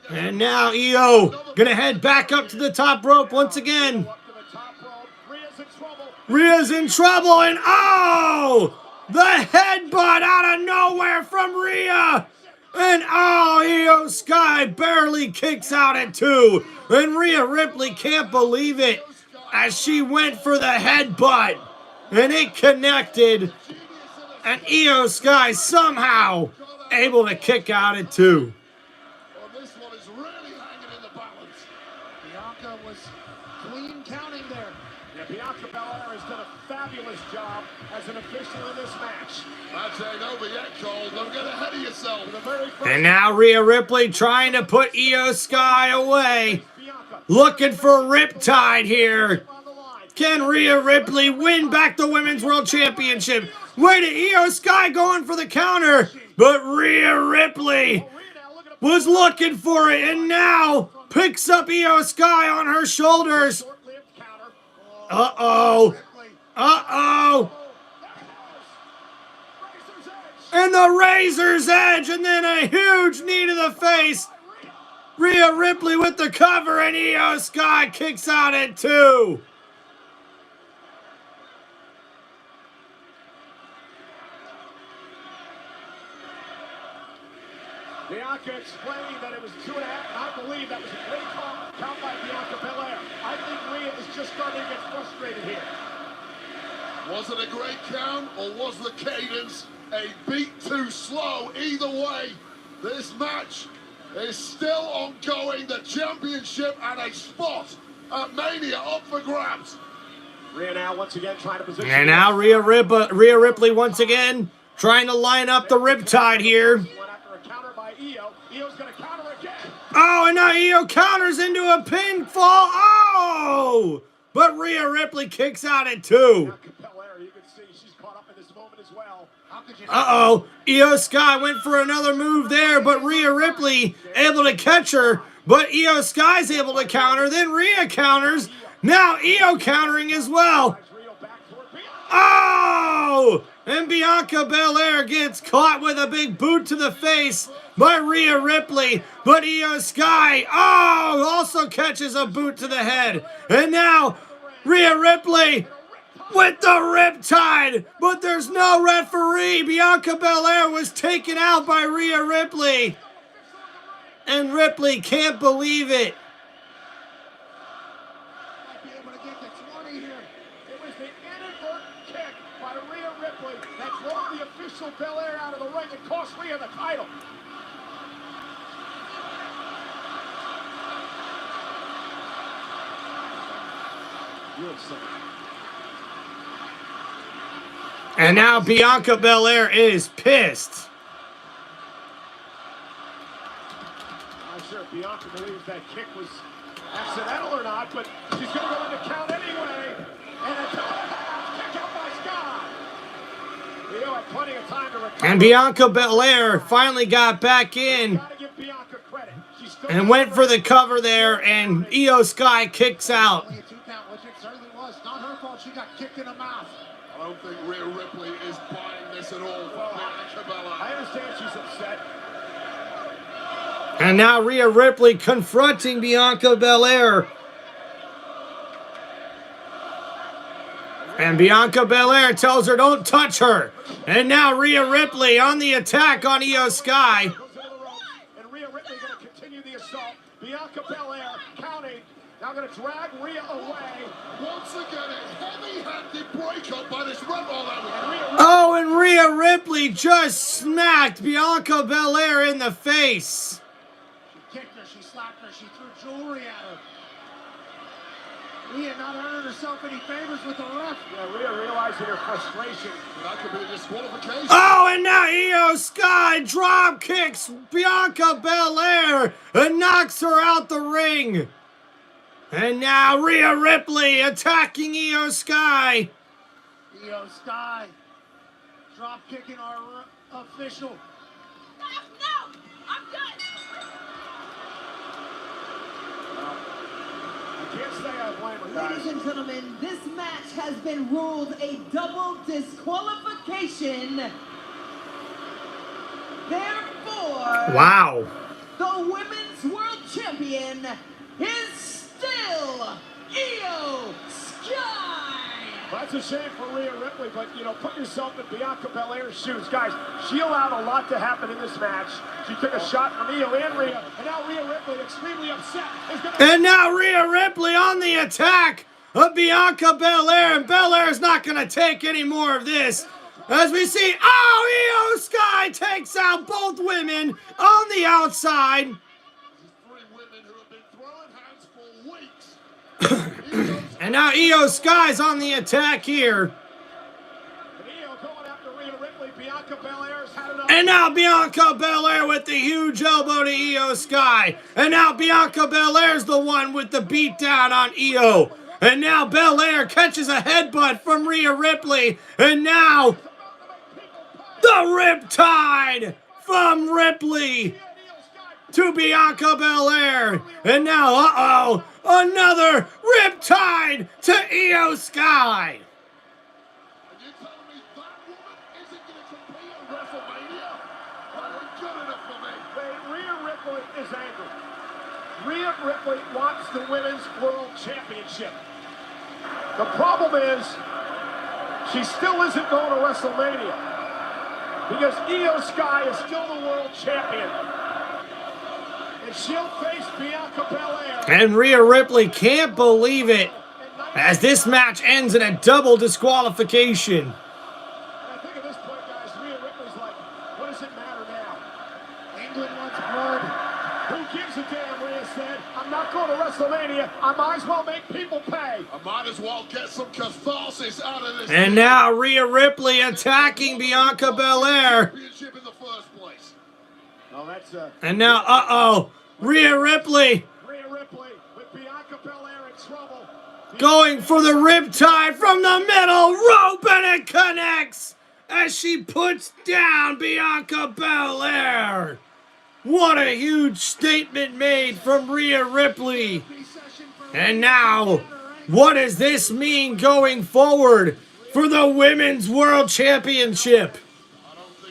And now Io gonna head back up to the top rope once again. Rhea's in trouble, and oh! The headbutt out of nowhere from Rhea! And oh, Io Sky barely kicks out at 2. And Rhea Ripley can't believe it as she went for the headbutt. And it connected. And Io Sky somehow able to kick out at 2. Well, this one is really hanging in the balance. Bianca was clean counting there. Yeah, Bianca Belair has done a fabulous job as an official in this match. Match ain't over yet, Cole. Don't get ahead of yourself. For the very first And now Rhea Ripley trying to put Io Sky away. Looking for Riptide here. Can Rhea Ripley win back the Women's World Championship? Wait, Io Sky going for the counter. But Rhea Ripley was looking for it and now picks up Io Sky on her shoulders. Uh-oh. Uh-oh. And the Razor's Edge, and then a huge knee to the face. Rhea Ripley with the cover, and Io Sky kicks out at 2. Bianca explaining that it was 2.5, and I believe that was a great count by Bianca Belair. I think Rhea is just starting to get frustrated here. Was it a great count, or was the cadence a beat too slow? Either way, this match is still ongoing. The championship and a spot at Mania up for grabs. Rhea now once again trying to position. And now Rhea Ripley once again trying to line up the Riptide here. Io's gonna counter again. Oh, and now Io counters into a pinfall. Oh! But Rhea Ripley kicks out at 2. You can see she's caught up in this moment as well. Uh-oh. Io Sky went for another move there, but Rhea Ripley able to catch her. But Io Sky's able to counter. Then Rhea counters. Now Io countering as well. Oh! And Bianca Belair gets caught with a big boot to the face by Rhea Ripley. But Io Sky, oh, also catches a boot to the head. And now Rhea Ripley with the Riptide. But there's no referee. Bianca Belair was taken out by Rhea Ripley. And Ripley can't believe it. Might be able to get to 20 here. It was the inadvertent kick by Rhea Ripley that drove the official Belair out of the ring and cost Rhea the title. And now Bianca Belair is pissed. I'm not sure if Bianca believes that kick was accidental or not, but she's going to go into count anyway. And a kick out by Sky. Io had plenty of time to recover. And Bianca Belair finally got back in Gotta give Bianca credit. She's still and went for the cover there, and Io Sky kicks out. only a 2 count, which it certainly was. Not her fault. She got kicked in the mouth. I don't think Rhea Ripley is buying this at all for Bianca Belair. I understand she's upset. And now Rhea Ripley confronting Bianca Belair. And Bianca Belair tells her, don't touch her. And now Rhea Ripley on the attack on Io Sky. And Rhea Ripley going to continue the assault. Bianca Belair counting. Now going to drag Rhea away. Once again, a heavy-handed breakup by this ref. Oh, and Rhea Ripley just smacked Bianca Belair in the face. She kicked her, she slapped her, she threw jewelry at her. Rhea not earning herself any favors with the ref. Yeah, Rhea realizing her frustration. That could be a disqualification. Oh, and now Io Sky drop kicks Bianca Belair and knocks her out the ring. And now Rhea Ripley attacking Io Sky. Io Sky drop kicking our official. No, I'm done. I can't say I blame her, guys. Ladies and gentlemen, this match has been ruled a double disqualification. Therefore, wow, the Women's World Champion is still Io Sky. it's a shame for Rhea Ripley, but, you know, put yourself in Bianca Belair's shoes. Guys, she allowed a lot to happen in this match. She took a shot from Io and Rhea, and now Rhea Ripley, extremely upset, is going to... And now Rhea Ripley on the attack of Bianca Belair, and Belair's not going to take any more of this. As we see, Io Sky takes out both women on the outside. And now Io Sky's on the attack here. And now Bianca Belair with the huge elbow to Io Sky. And now Bianca Belair's the one with the beatdown on Io. And now Belair catches a headbutt from Rhea Ripley. And now the Riptide from Ripley to Bianca Belair. And now, another Riptide to Io Sky. Is angry. Rhea Ripley wants the Women's World Championship. The problem is, she still isn't going to WrestleMania because Io Sky is still the world champion. And she'll face Bianca Belair. And Rhea Ripley can't believe it as this match ends in a double disqualification. And I think at this point, guys, Rhea Ripley's like, what does it matter now? England wants blood. Who gives a damn, Rhea said. I'm not going to WrestleMania. I might as well make people pay. I might as well get some catharsis out of this. And now Rhea Ripley attacking Bianca Belair. Championship in the first place. Oh, that's And now, Rhea Ripley. Rhea Ripley with Bianca Belair in trouble. Going for the Riptide from the middle rope, and it connects as she puts down Bianca Belair. What a huge statement made from Rhea Ripley. And now, what does this mean going forward for the Women's World Championship?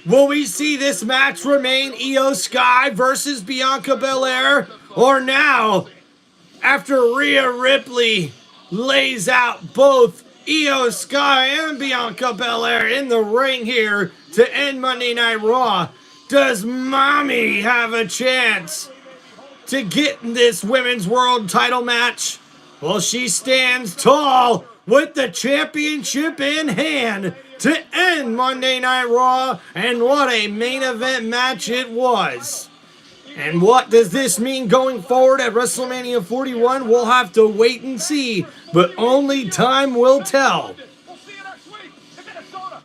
Will we see this match remain Io Sky versus Bianca Belair? Or now, after Rhea Ripley lays out both Io Sky and Bianca Belair in the ring here to end Monday Night Raw, does Mommy have a chance to get in this Women's World title match? Well, she stands tall with the championship in hand to end Monday Night Raw, and what a main event match it was. And what does this mean going forward at WrestleMania 41? We'll have to wait and see, but only time will tell. We'll see you next week in Minnesota.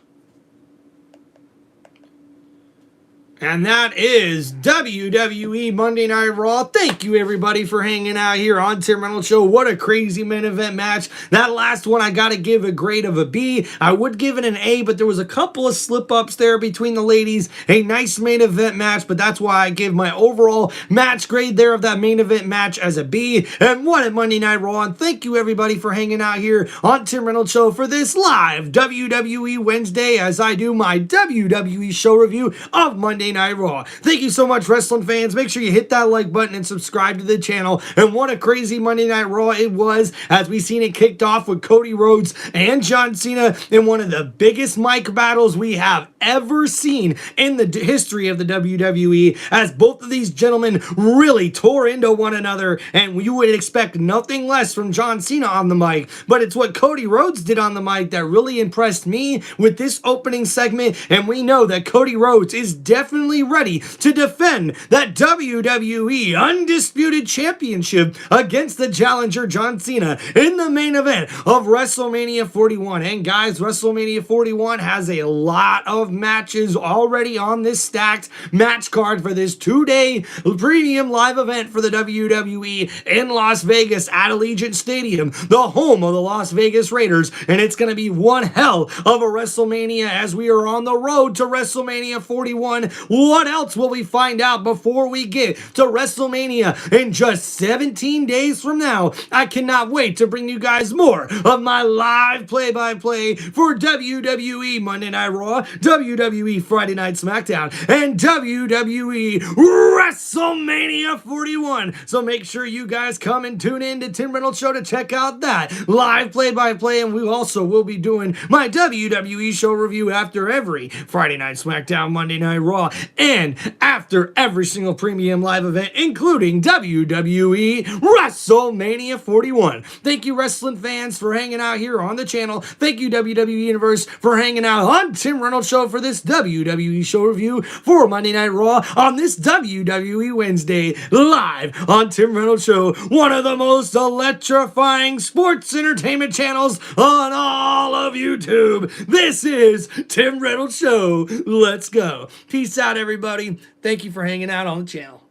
And that is WWE Monday Night Raw. Thank you, everybody, for hanging out here on Tim Reynolds Show. What a crazy main event match. That last one, I got to give a grade of a B. I would give it an A, but there was a couple of slip-ups there between the ladies. A nice main event match, but that's why I give my overall match grade there of that main event match as a B. And what a Monday Night Raw. And thank you, everybody, for hanging out here on Tim Reynolds Show for this live WWE Wednesday as I do my WWE show review of Monday Night Raw. Thank you so much, wrestling fans. Make sure you hit that like button and subscribe to the channel. And what a crazy Monday Night Raw it was, as we seen it kicked off with Cody Rhodes and John Cena in one of the biggest mic battles we have ever seen in the history of the WWE, as both of these gentlemen really tore into one another, and you would expect nothing less from John Cena on the mic, but it's what Cody Rhodes did on the mic that really impressed me with this opening segment. And we know that Cody Rhodes is definitely ready to defend that WWE Undisputed Championship against the challenger John Cena in the main event of WrestleMania 41. And guys, WrestleMania 41 has a lot of matches already on this stacked match card for this 2-day premium live event for the WWE in Las Vegas at Allegiant Stadium, the home of the Las Vegas Raiders. And it's going to be one hell of a WrestleMania as we are on the road to WrestleMania 41. What else will we find out before we get to WrestleMania in just 17 days from now? I cannot wait to bring you guys more of my live play-by-play for WWE Monday Night Raw, WWE Friday Night SmackDown, and WWE WrestleMania 41. So make sure you guys come and tune in to Tim Reynolds Show to check out that live play-by-play, and we also will be doing my WWE show review after every Friday Night SmackDown, Monday Night Raw, and after every single premium live event, including WWE WrestleMania 41. Thank you, wrestling fans, for hanging out here on the channel. Thank you, WWE Universe, for hanging out on Tim Reynolds Show for this WWE show review for Monday Night Raw on this WWE Wednesday, live on Tim Reynolds Show, one of the most electrifying sports entertainment channels on all of YouTube. This is Tim Reynolds Show. Let's go. Peace out, everybody. Thank you for hanging out on the channel.